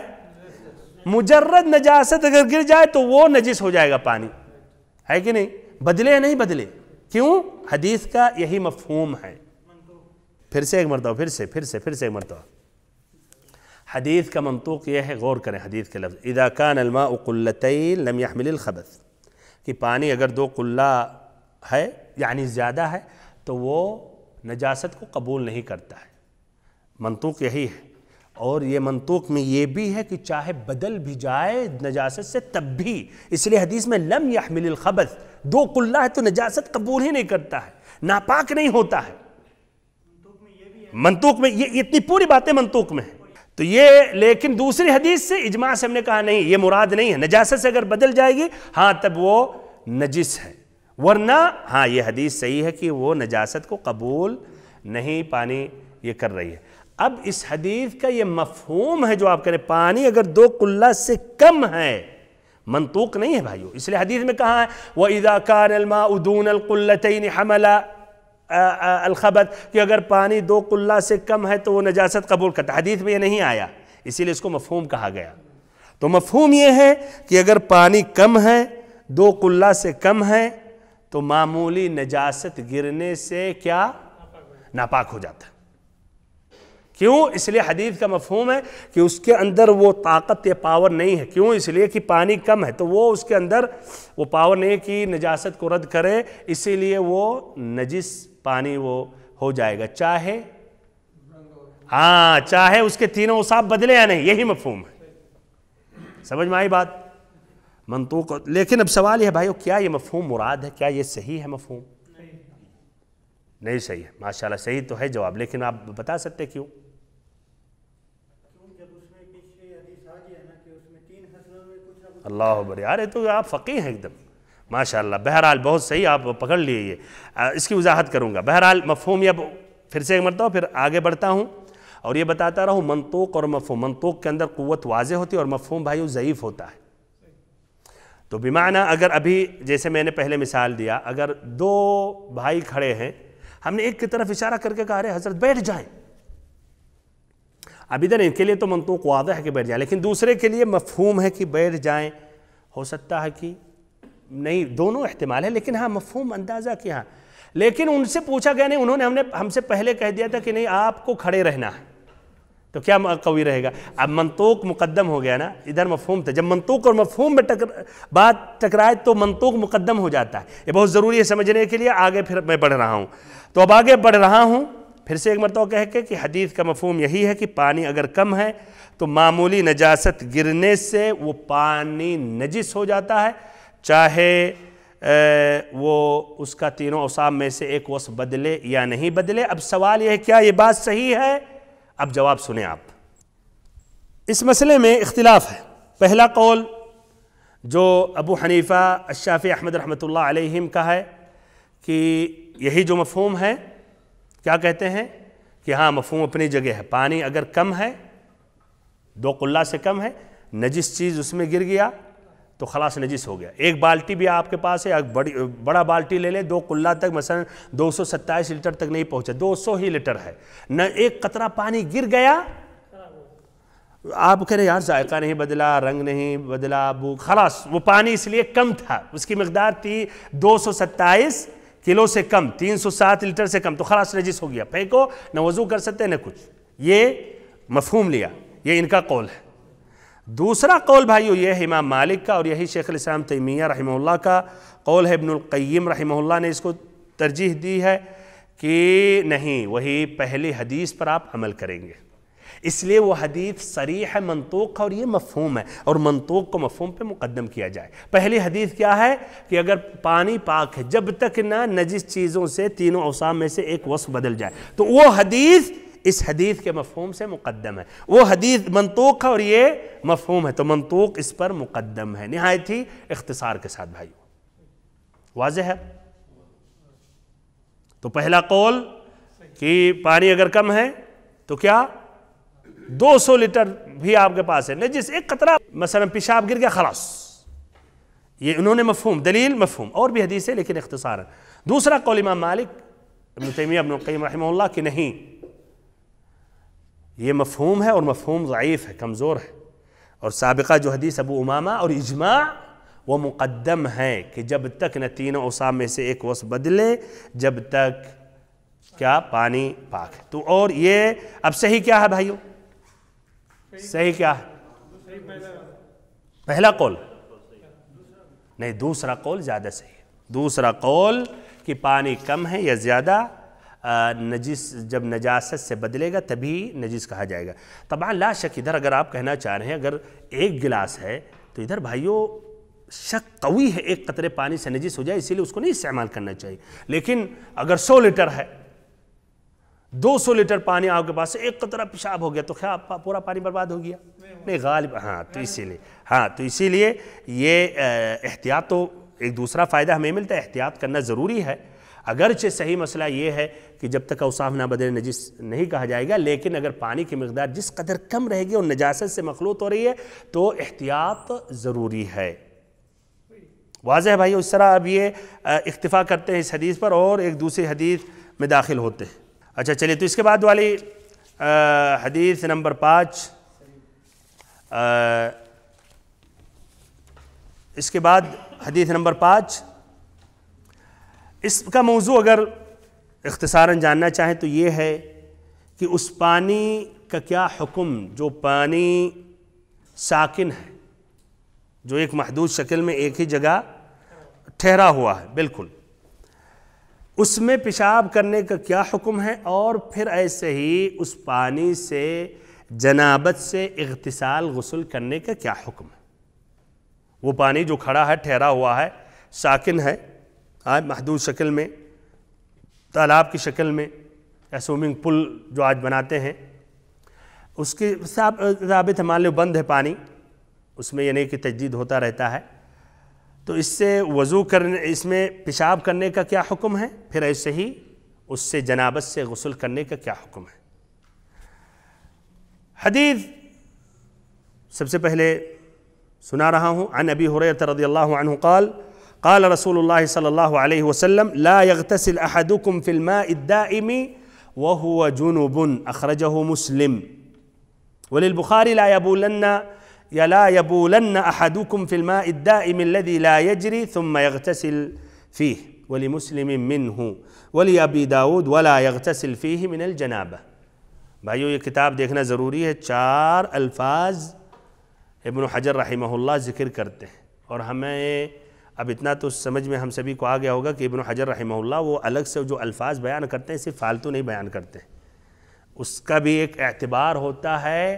مجرد نجاست اگر گر جائے تو وہ نجس ہو جائے گا پانی، ہے کہ نہیں؟ بدلے یا نہیں بدلے؟ کیوں؟ حدیث کا یہی مفہوم ہے۔ پھر سے ایک مرتبہ، پھر سے ایک مرتبہ، حدیث کا منطوق یہ ہے، غور کریں حدیث کے لفظ، اذا کان الماء قلتین لم يحمل الخبث، کہ پانی اگر 2 قلہ ہے یعنی زیادہ ہے تو وہ نجاست کو قبول نہیں کرتا ہے، منطوق یہی ہے۔ اور یہ منطوق میں یہ بھی ہے کہ چاہے بدل بھی جائے نجاست سے تب بھی، اس لیے حدیث میں لم يحمل الخبث، 2 قلہ ہے تو نجاست قبول ہی نہیں کرتا ہے، ناپاک نہیں ہوتا ہے۔ منطوق میں یہ اتنی پوری باتیں منطوق میں ہیں، تو یہ لیکن دوسری حدیث سے اجماع سے ہم نے کہا نہیں، یہ مراد نہیں ہے، نجاست سے اگر بدل جائے گی ہاں تب وہ نجس ہے، ورنہ ہاں یہ حدیث صحیح ہے کہ وہ نجاست کو قبول نہیں پانی یہ کر رہی ہے۔ اب اس حدیث کا یہ مفہوم ہے جو آپ کریں، پانی اگر 2 قلہ سے کم ہے، منطوق نہیں ہے بھائیو، اس لیے حدیث میں کہا ہے وَإِذَا كَانَ الْمَاءُ دُونَ الْقُلَّتَيْنِ حَمَلَ الْخَبَث، کہ اگر پانی 2 قلہ سے کم ہے تو وہ نجاست قبول کرتا ہے، حدیث میں یہ نہیں آیا، اسی لیے اس کو مفہوم کہا گیا۔ تو مفہوم یہ ہے کہ اگر پانی کم ہے، 2 قلہ سے کم ہے تو معمولی نجاست گرنے سے کیا؟ ناپاک ہو جاتا ہے۔ کیوں؟ اس لیے حدیث کا مفہوم ہے کہ اس کے اندر وہ طاقت یا پاور نہیں ہے، کیوں؟ اس لیے کہ پانی کم ہے تو وہ اس کے اندر وہ پاور نہیں ہے کہ نجاست کو رد کرے، اسی لیے وہ نجس پانی وہ ہو جائے گا، چاہے اس کے تینوں اوصاف بدلے یا نہیں، یہی مفہوم ہے۔ سمجھ میں آئی بات؟ منطوق۔ لیکن اب سوال یہ ہے بھائیو، کیا یہ مفہوم مراد ہے؟ کیا یہ صحیح ہے مفہوم؟ نہیں صحیح ہے، ماشاءاللہ صحیح تو ہے جواب، لیکن آپ بتا سکتے کیوں؟ اللہ اکبر، یار تو آپ فقیہ ہیں ایک دم، ماشاءاللہ۔ بہرحال بہت صحیح، آپ پکڑ لیے، یہ اس کی وضاحت کروں گا۔ بہرحال مفہوم یہ پھر سے ایک مرتبہ پھر آگے بڑھتا ہوں اور یہ بتاتا رہوں، منطوق اور مفہوم، منطوق کے اندر قوت واضح ہوتی ہے اور مفہوم بھائیو ضعیف ہوتا ہے۔ تو بمعنی اگر ابھی جیسے میں نے پہلے مثال دیا، اگر 2 بھائی کھڑے ہیں، ہم نے ایک کی طرف اشارہ کر کے کہا رہے حضرت بیٹھ جائیں، اب ادھر ان کے لیے تو منطوق واضح ہے کہ بیٹھ جائیں، لیکن دوسرے کے لیے مفہوم ہے کہ بیٹھ جائیں، ہو سکتا ہے کہ نہیں، دونوں احتمال ہے، لیکن ہاں مفہوم اندازہ کیا، لیکن ان سے پوچھا گیا نہیں، انہوں نے ہم سے پہلے کہہ دیا تھا کہ نہیں آپ کو کھڑے رہنا ہے، تو کیا قوی رہے گا؟ اب منطوق مقدم ہو گیا نا، ادھر مفہوم تھا، جب منطوق اور مفہوم میں بات ٹکرائے تو منطوق مقدم ہو جاتا ہے، یہ بہت ضروری ہے سمجھنے کے لیے۔ آگے پھر میں بڑھ رہا ہوں، تو اب آگے بڑھ رہا ہوں پھر سے ایک مرتبہ کہہ کے کہ حدیث کا مفہوم یہی ہے کہ پانی اگر کم ہے تو معمولی نجاست گرنے سے وہ پانی نجس ہو جاتا ہے، چاہے وہ اس کا تینوں اوصاف میں سے ایک وصف بدلے یا نہیں بدلے۔ اب سوال یہ ہے کیا یہ بات صحیح ہے؟ اب جواب سنیں آپ۔ اس مسئلے میں اختلاف ہے۔ پہلا قول جو ابو حنیفہ، الشافعی، احمد رحمۃ اللہ علیہم کا ہے کہ یہی جو مفہوم ہے، کیا کہتے ہیں کہ ہاں مفہوم اپنی جگہ ہے، پانی اگر کم ہے، 2 قلہ سے کم ہے، نجس چیز اس میں گر گیا تو خلاص نجس ہو گیا۔ ایک بالٹی بھی آپ کے پاس ہے، بڑا بالٹی لے لیں، 2 قلہ تک مثلا 227 لیٹر تک نہیں پہنچا، 200 ہی لیٹر ہے، نہ ایک قطرہ پانی گر گیا، آپ کہہ رہے یار ذائقہ نہیں بدلا، رنگ نہیں بدلا، خلاص وہ پانی اس لیے کم تھا، اس کی مقدار تھی 227 کلو سے کم، 307 لیٹر سے کم، تو خلاص نجس ہو گیا، پھینکو، نہ وضو کر سکتے نہ کچھ، یہ مفہوم لیا، یہ ان کا قول ہے۔ دوسرا قول بھائیو یہ ہے امام مالک کا، اور یہی شیخ الاسلام تیمیہ رحمہ اللہ کا قول ہے، ابن القیم رحمہ اللہ نے اس کو ترجیح دی ہے کہ نہیں، وہی پہلی حدیث پر آپ عمل کریں گے، اس لیے وہ حدیث صریح ہے، منطوق ہے، اور یہ مفہوم ہے، اور منطوق کو مفہوم پہ مقدم کیا جائے۔ پہلی حدیث کیا ہے کہ اگر پانی پاک ہے، جب تک نہ نجس چیزوں سے تینوں اوصاف میں سے ایک وصف بدل جائے، تو وہ حدیث اس حدیث کے مفہوم سے مقدم ہے، وہ حدیث منطوق ہے اور یہ مفہوم ہے، تو منطوق اس پر مقدم ہے، نہایت ہی اختصار کے ساتھ بھائیو، واضح ہے؟ تو پہلا قول کہ پانی اگر کم ہے تو کیا 200 لیٹر بھی آپ کے پاس ہے، نجس ایک قطرہ مثلا پیشاب گر گیا، خلاص، یہ انہوں نے مفہوم، دلیل مفہوم، اور بھی حدیث ہے لیکن اختصار ہے۔ دوسرا قول امام مالک، ابن تیمیہ، ابن القیم رحمہ اللہ کہ نہیں، یہ مفہوم ہے اور مفہوم ضعیف ہے، کمزور ہے، اور سابقہ جو حدیث ابو امامہ اور اجماع وہ مقدم ہے کہ جب تک نہ تینوں اوصاف میں سے ایک وصف بدلے جب تک کیا پانی پاک ہے۔ تو اور یہ اب صحیح کیا ہے بھائیو؟ صحیح کیا ہے؟ پہلا قول نہیں، دوسرا قول زیادہ صحیح ہے۔ دوسرا قول کہ پانی کم ہے یا زیادہ، نجس جب نجاست سے بدلے گا تبھی نجس کہا جائے گا۔ طبعا لا شک ادھر اگر آپ کہنا چاہ رہے ہیں اگر ایک گلاس ہے تو ادھر بھائیو شک قوی ہے ایک قطرے پانی سے نجس ہو جائے، اسی لیے اس کو نہیں استعمال کرنا چاہیے۔ لیکن اگر 100 لیٹر ہے، 200 لیٹر پانی آپ کے پاس سے ایک قطرہ پیشاب ہو گیا تو کیا پورا پانی برباد ہو گیا؟ نہیں غالب، تو اسی لیے یہ احتیاط، تو ایک دوسرا فائدہ ہمیں ملتا ہے، احتیاط کرنا ضروری ہے۔ اگرچہ صحیح مسئلہ یہ ہے کہ جب تک اوصاف نہ بدلے نجس نہیں کہا جائے گا، لیکن اگر پانی کی مقدار جس قدر کم رہے گی اور نجاست سے مخلوط ہو رہی ہے تو احتیاط ضروری ہے۔ واضح ہے بھائی؟ اس طرح اب یہ اکتفا کرتے ہیں اس حدیث پر اور ایک دوسری حدیث میں داخل ہوتے ہیں۔ اچھا چلیے، تو اس کے بعد والی حدیث نمبر 5، اس کے بعد حدیث نمبر 5، اس کا موضوع اگر اختصاراً جاننا چاہیں تو یہ ہے کہ اس پانی کا کیا حکم جو پانی ساکن ہے، جو ایک محدود شکل میں ایک ہی جگہ ٹھہرا ہوا ہے بالکل، اس میں پیشاب کرنے کا کیا حکم ہے، اور پھر ایسے ہی اس پانی سے جنابت سے اغتسال غسل کرنے کا کیا حکم ہے۔ وہ پانی جو کھڑا ہے، ٹھہرا ہوا ہے، ساکن ہے، محدود شکل میں، تالاب کی شکل میں یا سوئمنگ پول جو آج بناتے ہیں، اس کی ثابت ہے، مان لو بند ہے پانی، اس میں یہ نہیں کہ تجدید ہوتا رہتا ہے، تو اس سے وضو کرنے، اس میں پیشاب کرنے کا کیا حکم ہے، پھر ایسے ہی اس سے جنابت سے غسل کرنے کا کیا حکم ہے۔ حدیث سب سے پہلے سنا رہا ہوں، عن ابی ہریرہ رضی اللہ عنہ قال قال رسول اللہ صلی اللہ علیہ وسلم لا يغتسل احدكم في الماء الدائم وهو جنب اخرجہ مسلم وللبخاری لا يبولن احدكم في الماء الدائم الذي لا يجري ثم يغتسل فيه ولمسلم منه ولأبي داود ولا يغتسل فيه من الجنابة۔ بھائیو یہ کتاب دیکھنا ضروری ہے، 4 الفاظ ابن حجر رحمہ اللہ ذکر کرتے ہیں، اور ہمیں اب اتنا تو سمجھ میں ہم سبھی کو آ گیا ہوگا کہ ابن حجر رحمہ اللہ وہ الگ سے جو الفاظ بیان کرتے ہیں صرف فالتو نہیں بیان کرتے، اس کا بھی ایک اعتبار ہوتا ہے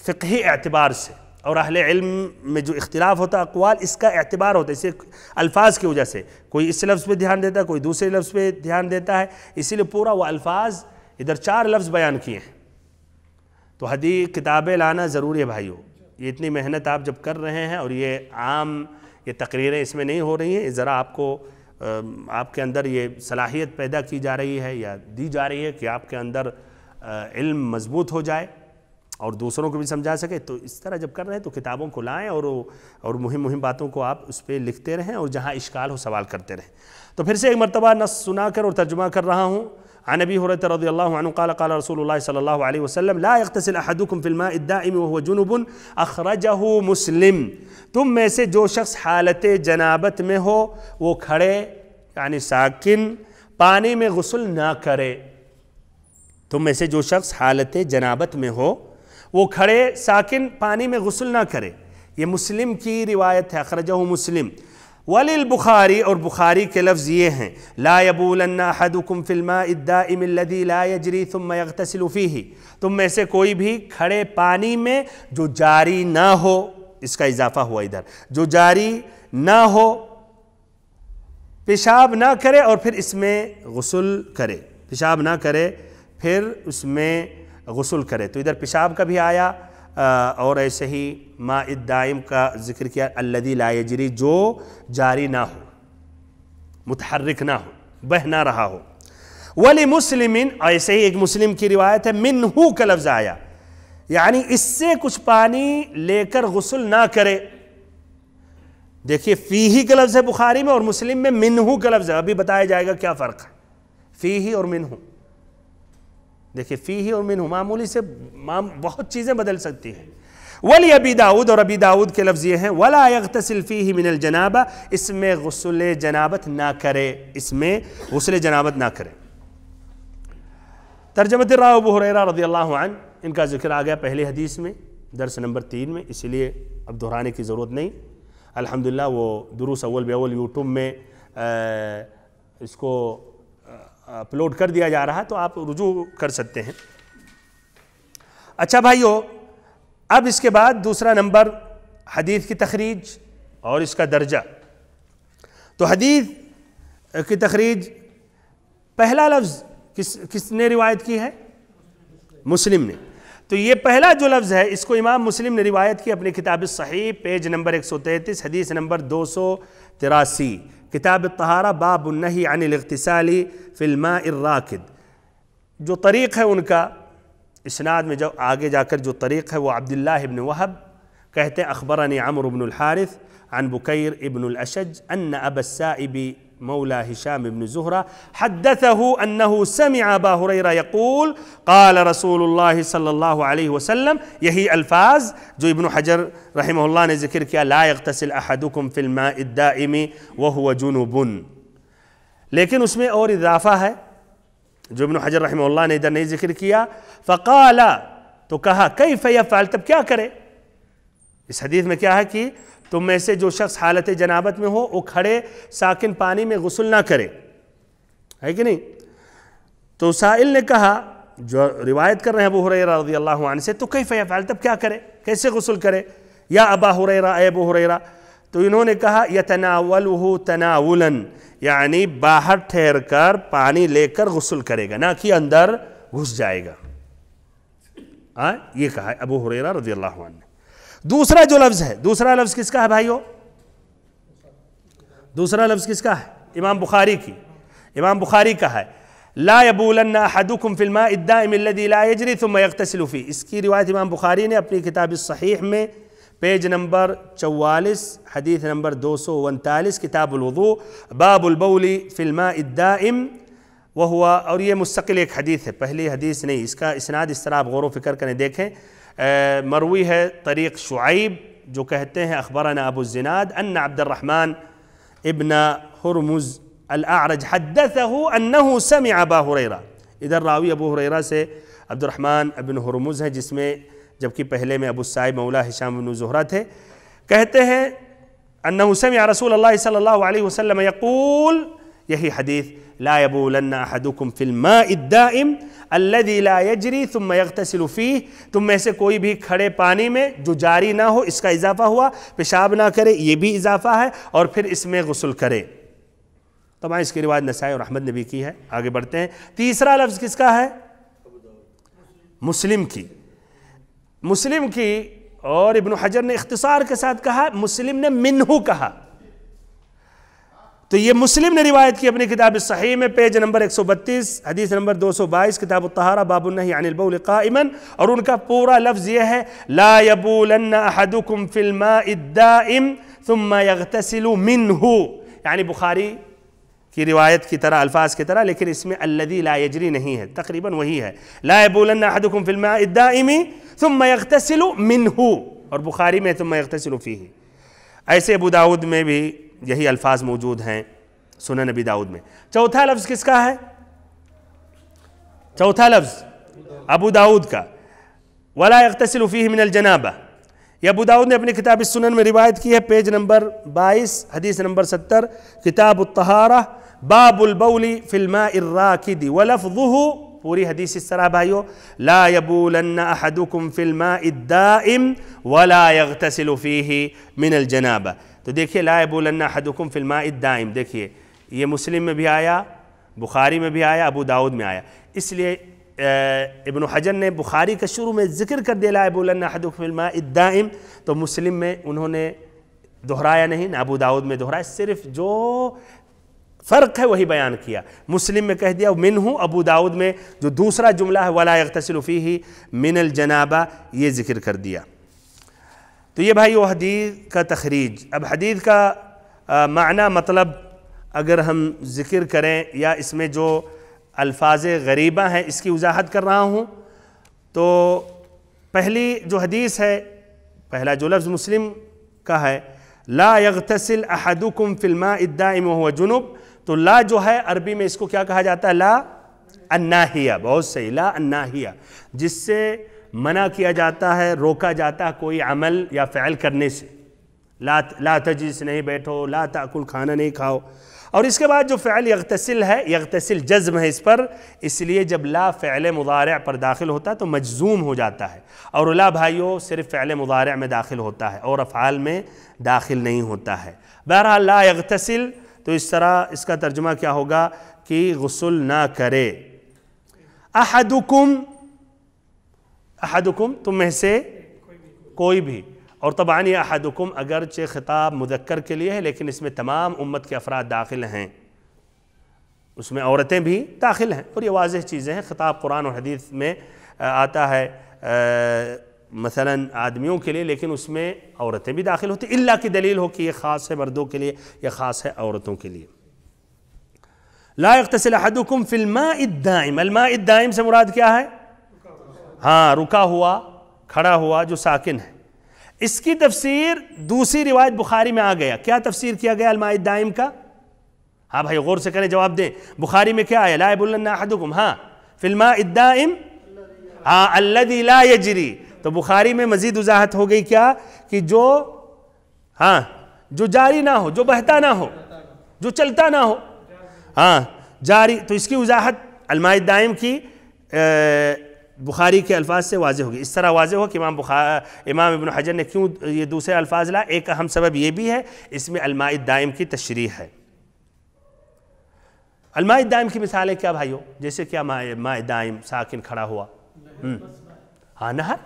فقہی اعتبار سے، اور اہل علم میں جو اختلاف ہوتا ہے اقوال، اس کا اعتبار ہوتا ہے، اسے الفاظ کی وجہ سے کوئی اس لفظ پہ دھیان دیتا ہے، کوئی دوسرے لفظ پہ دھیان دیتا ہے، اسی لیے پورا وہ الفاظ ادھر 4 لفظ بیان کیے ہیں۔ تو حدیث کتابیں لانا ضروری ہے بھائیو، یہ اتنی محنت آپ جب کر رہے ہیں اور یہ عام یہ تقریریں اس میں نہیں ہو رہی ہیں، ذرا آپ کو آپ کے اندر یہ صلاحیت پیدا کی جا رہی ہے یا دی جا رہی ہے کہ آپ کے اندر علم مضبوط ہو جائے اور دوسروں کو بھی سمجھا سکے، تو اس طرح جب کر رہے ہیں تو کتابوں کو لائیں اور مہم باتوں کو آپ اس پہ لکھتے رہیں اور جہاں اشکال ہو سوال کرتے رہیں۔ تو پھر سے ایک مرتبہ نص سنا کر اور ترجمہ کر رہا ہوں۔ عن ابی ہریرہ رضی اللہ عنہ قال قال رسول اللہ صلی اللہ علیہ وسلم لا يغتسل احدكم في الماء الدائم وهو جنب اخرجہ مسلم۔ تم میں سے جو شخص حالت جنابت میں ہو وہ کھڑے یعنی ساکن پانی میں غسل نہ کرے۔ تم میں سے جو شخص حالت جنابت میں ہو وہ کھڑے ساکن پانی میں غسل نہ کرے، یہ مسلم کی روایت ہے، اخرجہ مسلم۔ وللبخاری، اور بخاری کے لفظ یہ ہیں لا يبولن احدكم في الماء الدائم الذي لا يجري ثم يغتسل فيه۔ تم میں سے کوئی بھی کھڑے پانی میں جو جاری نہ ہو، اس کا اضافہ ہوا ادھر، جو جاری نہ ہو پیشاب نہ کرے اور پھر اس میں غسل کرے، پیشاب نہ کرے پھر اس میں غسل کرے۔ تو ادھر پیشاب کا بھی آیا اور ایسے ہی ماء الدائم کا ذکر کیا، الذی لا یجری، جو جاری نہ ہو، متحرک نہ ہو، بہہ نہ رہا ہو۔ ولمسلم، ایسے ہی ایک مسلم کی روایت ہے منہ کا لفظ آیا، یعنی اس سے کچھ پانی لے کر غسل نہ کرے۔ دیکھیے فیہ کا لفظ ہے بخاری میں اور مسلم میں منہ کا لفظ ہے، ابھی بتایا جائے گا کیا فرق ہے فیہ اور منہ۔ دیکھیں فیہ اور منہ معمولی سے بہت چیزیں بدل سکتی ہیں. ولی ابی داؤد، اور ابی داؤد کے لفظ یہ ہیں ولا یغتسل فیہ من الجنابہ، اس میں غسل جنابت نہ کرے، اس میں غسل جنابت نہ کرے. ترجمۃ الراوی ابو ہریرہ رضی اللہ عنہ، ان کا ذکر آ گیا پہلی حدیث میں درس نمبر 3 میں، اسی لیے اب دہرانے کی ضرورت نہیں. الحمدللہ وہ دروس اول باول یوٹیوب میں اس کو اپلوڈ کر دیا جا رہا، تو آپ رجوع کر سکتے ہیں. اچھا بھائیو، اب اس کے بعد دوسرا نمبر حدیث کی تخریج اور اس کا درجہ. تو حدیث کی تخریج، پہلا لفظ کس نے روایت کی ہے؟ مسلم نے. تو یہ پہلا جو لفظ ہے اس کو امام مسلم نے روایت کی اپنی کتاب الصحیح، پیج نمبر 133، حدیث نمبر 283، کتاب الطہارہ، باب النہی عن الاغتسال فی الماء الراکد. جو طریق ہے ان کا اسناد میں جو آگے جا کر جو طریق ہے وہ عبداللہ ابن وہب کہتے ہیں اخبرنی عمرو بن الحارث عن بکیر ابن الاشج ان ابا السائب مولا ہشام بن زہرہ حدثه انه سمع ابا ہریرہ یقول قال رسول اللہ صلی اللہ علیہ وسلم. یہی الفاظ جو ابن حجر رحمہ اللہ نے ذکر کیا، لا یغتسل احدکم فی الماء الدائم وهو جنب، لیکن اس میں اور اضافہ ہے جو ابن حجر رحمہ اللہ نے ادھر نہیں ذکر کیا. فقال، تو کہا کیف یفعل، تب کیا کرے؟ اس حدیث میں کیا ہے کہ تم میں سے جو شخص حالت جنابت میں ہو وہ کھڑے ساکن پانی میں غسل نہ کرے، ہے کہ نہیں؟ تو سائل نے کہا، جو روایت کر رہے ہیں ابو ہریرہ رضی اللہ عنہ سے، تو کیف یفعل، تب کیا کرے، کیسے غسل کرے یا ابا ہریرہ، اے ابو ہریرہ؟ تو انہوں نے کہا یتناولہ تناولا، یعنی باہر ٹھہر کر پانی لے کر غسل کرے گا، نہ کہ اندر گھس جائے گا. یہ کہا ہے ابو ہریرہ رضی اللہ عنہ نے. دوسرا جو لفظ ہے، دوسرا لفظ کس کا ہے بھائیو؟ دوسرا لفظ کس کا ہے؟ امام بخاری کا ہے. لا یبولن احدکم فی الماء الدائم الذی لا یجری ثم یغتسل فیہ. اس کی روایت امام بخاری نے اپنی کتاب الصحیح میں پیج نمبر 44، حدیث نمبر 239، کتاب الوضوء، باب البول فی الماء الدائم وہو، اور یہ مستقل ایک حدیث ہے، پہلی حدیث نہیں. اس کا اسناد اس طرح آپ غور و فکر کریں، دیکھیں مروی ہے طریق شعیب جو کہتے ہیں اخبرنا ابو الزناد ان عبد الرحمن ابن ہرمز الاعرج حدثه انه سمع ابا ہریرہ. ادھر راوی ابو ہریرہ سے عبد الرحمن ابن ہرمز ہے، جس میں جبکہ پہلے میں ابو السائب مولا ہشام بن زہرہ تھے. کہتے ہیں انه سمع رسول اللہ صلی اللہ علیہ وسلم یقول، یہی حدیث، لا یبولن احدکم فی الماء الدائم الذی لا یجری ثم یغتسل فیہ، تم میں سے کوئی بھی کھڑے پانی میں جو جاری نہ ہو، اس کا اضافہ ہوا، پیشاب نہ کرے، یہ بھی اضافہ ہے، اور پھر اس میں غسل کرے. طبعا اس کی روایت نسائی اور احمد نے بھی کی ہے. آگے بڑھتے ہیں. تیسرا لفظ کس کا ہے؟ مسلم کی، اور ابن حجر نے اختصار کے ساتھ کہا، مسلم نے منہو کہا. تو یہ مسلم نے روایت کی اپنی کتاب الصحیح میں پیج نمبر 132، حدیث نمبر 222، کتاب الطہارہ، باب النہی عن البول قائما، اور ان کا پورا لفظ یہ ہے لا یبولن احدکم فی الماء الدائم ثم یغتسل منہ، یعنی بخاری کی روایت کی طرح، الفاظ کی طرح، لیکن اس میں الذی لا یجری نہیں ہے، تقریباً وہی ہے. لا یبولن احدکم فی الماء الدائم ثم یغتسل منہ، اور بخاری میں ثم یغتسل فیہ. ایسے ابو داؤد میں بھی یہی الفاظ موجود ہیں، سنن ابی داؤد میں. چوتھا لفظ کس کا ہے؟ چوتھا لفظ ابو داؤد کا، ولا یغتسل فیہ من الجنابہ. یہ ابو داؤد نے اپنی کتاب السنن میں روایت کی ہے، پیج نمبر 22، حدیث نمبر 70، کتاب الطہارہ، باب البول فی الماء الراکد، ولفظہ، پوری حدیث اس طرح بھائیو، لا یبولن احدکم فی الماء الدائم ولا یغتسل فیہ من الجنابہ. تو دیکھیے لا یبولن احدکم فی الماء الدائم، دیکھیے یہ مسلم میں بھی آیا، بخاری میں بھی آیا، ابو داؤد میں آیا. اس لیے ابن حجر نے بخاری کا شروع میں ذکر کر دیا لا یبولن احدکم فی الماء الدائم، تو مسلم میں انہوں نے دہرایا نہیں، نہ ابو داؤد میں دہرایا، صرف جو فرق ہے وہی بیان کیا. مسلم میں کہہ دیا منہ، ابو داؤد میں جو دوسرا جملہ ہے ولا یغتسل فیہ من الجنابہ، یہ ذکر کر دیا. تو یہ بھائی وہ حدیث کا تخریج. اب حدیث کا معنی، مطلب اگر ہم ذکر کریں یا اس میں جو الفاظ غریبہ ہیں، اس کی وضاحت کر رہا ہوں۔ تو پہلی جو حدیث ہے، پہلا جو لفظ مسلم کا ہے، لا یغتسل احدکم فی الماء الدائم وهو جنب، تو لا جو ہے عربی میں اس کو کیا کہا جاتا ہے؟ لا الناہیہ، بہت صحیح، لا الناہیہ، جس سے منع کیا جاتا ہے، روکا جاتا ہے کوئی عمل یا فعل کرنے سے۔ لا تجلس، نہیں بیٹھو، لا تاکل، کھانا نہیں کھاؤ۔ اور اس کے بعد جو فعل یغتسل ہے، یغتسل جزم ہے اس پر، اس لیے جب لا فعل مضارع پر داخل ہوتا ہے تو مجزوم ہو جاتا ہے، اور لا بھائیوں صرف فعل مضارع میں داخل ہوتا ہے اور افعال میں داخل نہیں ہوتا ہے۔ بہرحال لا یغتسل، تو اس طرح اس کا ترجمہ کیا ہوگا کہ غسل نہ کرے۔ احدکم، احدکم تم میں سے کوئی بھی، اور طبعاً یہ احدکم اگرچہ خطاب مذکر کے لیے ہے لیکن اس میں تمام امت کے افراد داخل ہیں، اس میں عورتیں بھی داخل ہیں، اور یہ واضح چیزیں ہیں۔ خطاب قرآن اور حدیث میں آتا ہے مثلا آدمیوں کے لیے، لیکن اس میں عورتیں بھی داخل ہوتی، اللہ کی دلیل ہو کہ یہ خاص ہے مردوں کے لیے یا خاص ہے عورتوں کے لیے۔ لا یغتسل احدکم فی الماء الدائم، الماء الدائم سے مراد کیا ہے؟ ہاں، رکا ہوا، کھڑا ہوا، جو ساکن ہے۔ اس کی تفسیر دوسری روایت بخاری میں آ گیا، کیا تفسیر کیا گیا الماء الدائم کا؟ ہاں بھائی غور سے کریں، جواب دیں، بخاری میں کیا آیا؟ لا یبولن احدکم، ہاں، فی الماء الدائم، ہاں، الذی لا یجری، تو بخاری میں مزید وضاحت ہو گئی کیا کہ جو، ہاں، جو جاری نہ ہو، جو بہتا نہ ہو، جو چلتا نہ ہو، ہاں، جاری، تو اس کی وضاحت الماء الدائم کی بخاری کے الفاظ سے واضح ہوگی۔ اس طرح واضح ہو کہ امام ابن حجر نے کیوں یہ دوسرے الفاظ لا، ایک اہم سبب یہ بھی ہے، اس میں الماء الدائم کی تشریح ہے۔ الماء الدائم کی مثالیں کیا بھائیو؟ جیسے کیا ماء دائم، ساکن، کھڑا ہوا، ہاں، نہر،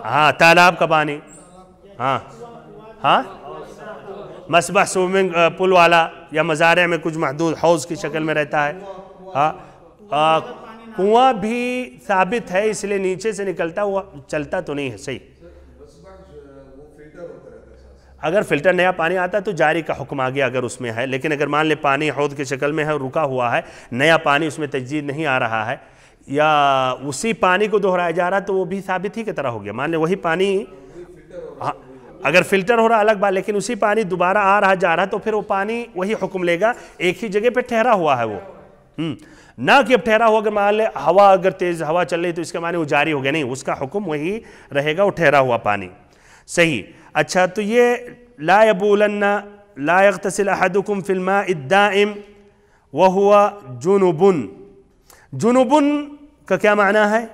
ہاں، تالاب کا پانی، ہاں، ہاں، مسبح، سوئمنگ پول والا، یا مزارع میں کچھ محدود حوض کی شکل میں رہتا ہے، ہاں، کنواں بھی ثابت ہے اس لیے نیچے سے نکلتا ہوا، چلتا تو نہیں ہے، صحیح۔ اگر فلٹر نیا پانی آتا ہے تو جاری کا حکم آ گیا اگر اس میں ہے، لیکن اگر مان لے پانی حوض کی شکل میں ہے، رکا ہوا ہے، نیا پانی اس میں تجدید نہیں آ رہا ہے، یا اسی پانی کو دہرایا جا رہا تو وہ بھی ثابت ہی کی طرح ہو گیا۔ مان لے وہی پانی، اگر فلٹر ہو رہا الگ بات، لیکن اسی پانی دوبارہ آ رہا جا رہا تو پھر وہ پانی وہی حکم لے گا، ایک ہی جگہ پہ ٹھہرا ہوا ہے وہ، نہ کہ اب ٹھہرا ہوا، اگر مان لے ہوا، اگر تیز ہوا چل رہی تو اس کا معنی وہ جاری ہو گیا، نہیں، اس کا حکم وہی رہے گا، وہ ٹھہرا ہوا پانی، صحیح۔ اچھا، تو یہ لا یبولن، لا یغتسل احدکم فی الماء الدائم وہو جنب، جنب کا کیا معنی ہے؟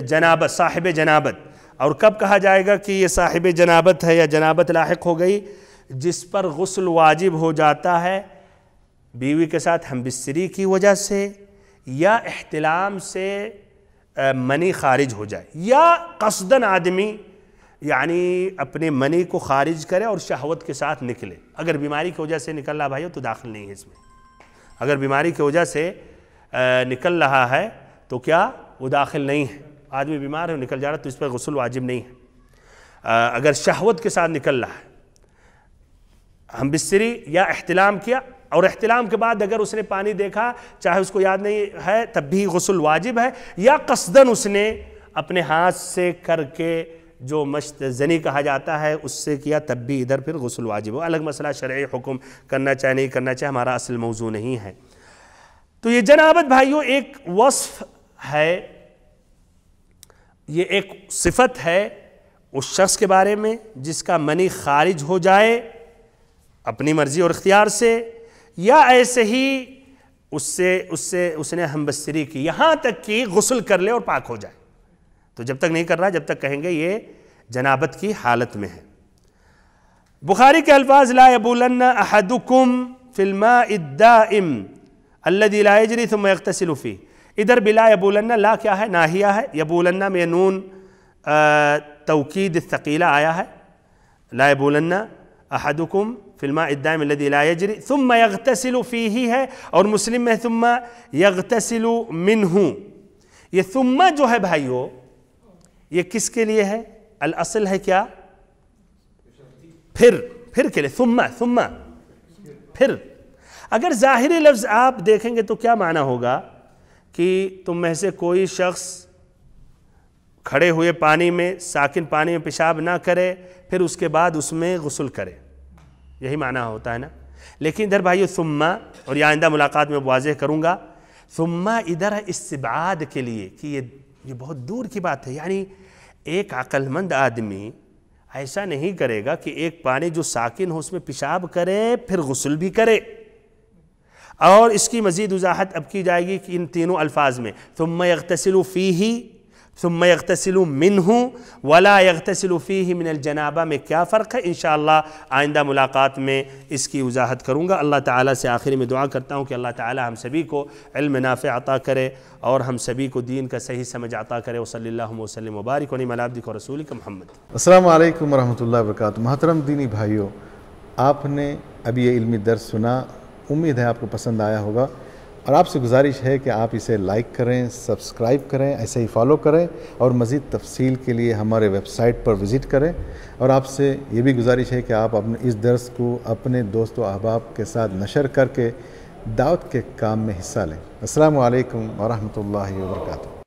جنابت، صاحب جنابت۔ اور کب کہا جائے گا کہ یہ صاحب جنابت ہے یا جنابت لاحق ہو گئی؟ جس پر غسل واجب ہو جاتا ہے بیوی کے ساتھ ہمبستری کی وجہ سے، یا احتلام سے منی خارج ہو جائے، یا قصداً آدمی یعنی اپنے منی کو خارج کرے اور شہوت کے ساتھ نکلے۔ اگر بیماری کی وجہ سے نکل رہا بھائیو تو داخل نہیں ہے اس میں، اگر بیماری کی وجہ سے نکل رہا ہے تو کیا وہ داخل نہیں ہے؟ آدمی بیمار ہے، نکل جا رہا تو اس پر غسل واجب نہیں ہے۔ اگر شہوت کے ساتھ نکل رہا ہے، ہمبستری یا احتلام کیا، اور احتلام کے بعد اگر اس نے پانی دیکھا، چاہے اس کو یاد نہیں ہے تب بھی غسل واجب ہے، یا قصداً اس نے اپنے ہاتھ سے کر کے جو مشت زنی کہا جاتا ہے اس سے کیا، تب بھی ادھر پھر غسل واجب ہو۔ الگ مسئلہ شرعی حکم کرنا چاہے نہیں کرنا چاہے، ہمارا اصل موضوع نہیں ہے۔ تو یہ جنابت بھائیو ایک وصف ہے، یہ ایک صفت ہے اس شخص کے بارے میں جس کا منی خارج ہو جائے اپنی مرضی اور اختیار سے، یا ایسے ہی اس نے ہمبستری کی، یہاں تک کہ غسل کر لے اور پاک ہو جائے، تو جب تک نہیں کر رہا جب تک کہیں گے یہ جنابت کی حالت میں ہے۔ بخاری کے الفاظ لا یبولن احدکم فی الماء الدائم الذی لا یجری ثم یغتسل فیہ، ادھر بلا یبولن، لا کیا ہے؟ ناہیہ ہے، یبولن میں نون توکید الثقیلہ آیا ہے، لا یبولن احدکم فی الماء الدائم الذی لا یجری، ثم یغتسل فیہ ہے، اور مسلم میں ثم یغتسل منہ۔ یہ ثم جو ہے بھائیو یہ کس کے لیے ہے؟ الاصل ہے کیا؟ پھر کے لیے، ثم پھر۔ اگر ظاہری لفظ آپ دیکھیں گے تو کیا معنی ہوگا کہ تم میں سے کوئی شخص کھڑے ہوئے پانی میں، ساکن پانی میں پیشاب نہ کرے، پھر اس کے بعد اس میں غسل کرے، یہی معنی ہوتا ہے نا. لیکن ادھر بھائیو ثم، اور یہ آئندہ ملاقات میں واضح کروں گا، ثم ادھر استبعاد کے لیے کہ یہ بہت دور کی بات ہے. یعنی ایک عقل مند آدمی ایسا نہیں کرے گا کہ ایک پانی جو ساکن ہو اس میں پیشاب کرے پھر غسل بھی کرے. اور اس کی مزید وضاحت اب کی جائے گی کہ ان تینوں الفاظ میں ثم یغتسل فیہ، ثم یغتسل منہ، ولا یغتسل فیہ من الجنابہ میں کیا فرق ہے، انشاءاللہ آئندہ ملاقات میں اس کی وضاحت کروں گا. اللہ تعالیٰ سے آخر میں دعا کرتا ہوں کہ اللہ تعالیٰ ہم سبھی کو علم نافع عطا کرے اور ہم سبھی کو دین کا صحیح سمجھ عطا کرے. وصلی اللہ وسلم وبارک علی عبدک ورسولک محمد. السلام علیکم ورحمۃ اللہ وبرکاتہ. محترم دینی بھائیوں، آپ نے ابھی یہ علمی درس سنا، امید ہے آپ کو پسند آیا ہوگا، اور آپ سے گزارش ہے کہ آپ اسے لائک کریں، سبسکرائب کریں، ایسے ہی فالو کریں، اور مزید تفصیل کے لیے ہمارے ویب سائٹ پر وزٹ کریں. اور آپ سے یہ بھی گزارش ہے کہ آپ اپنے اس درس کو اپنے دوست و احباب کے ساتھ نشر کر کے دعوت کے کام میں حصہ لیں. السلام علیکم ورحمۃ اللہ وبرکاتہ.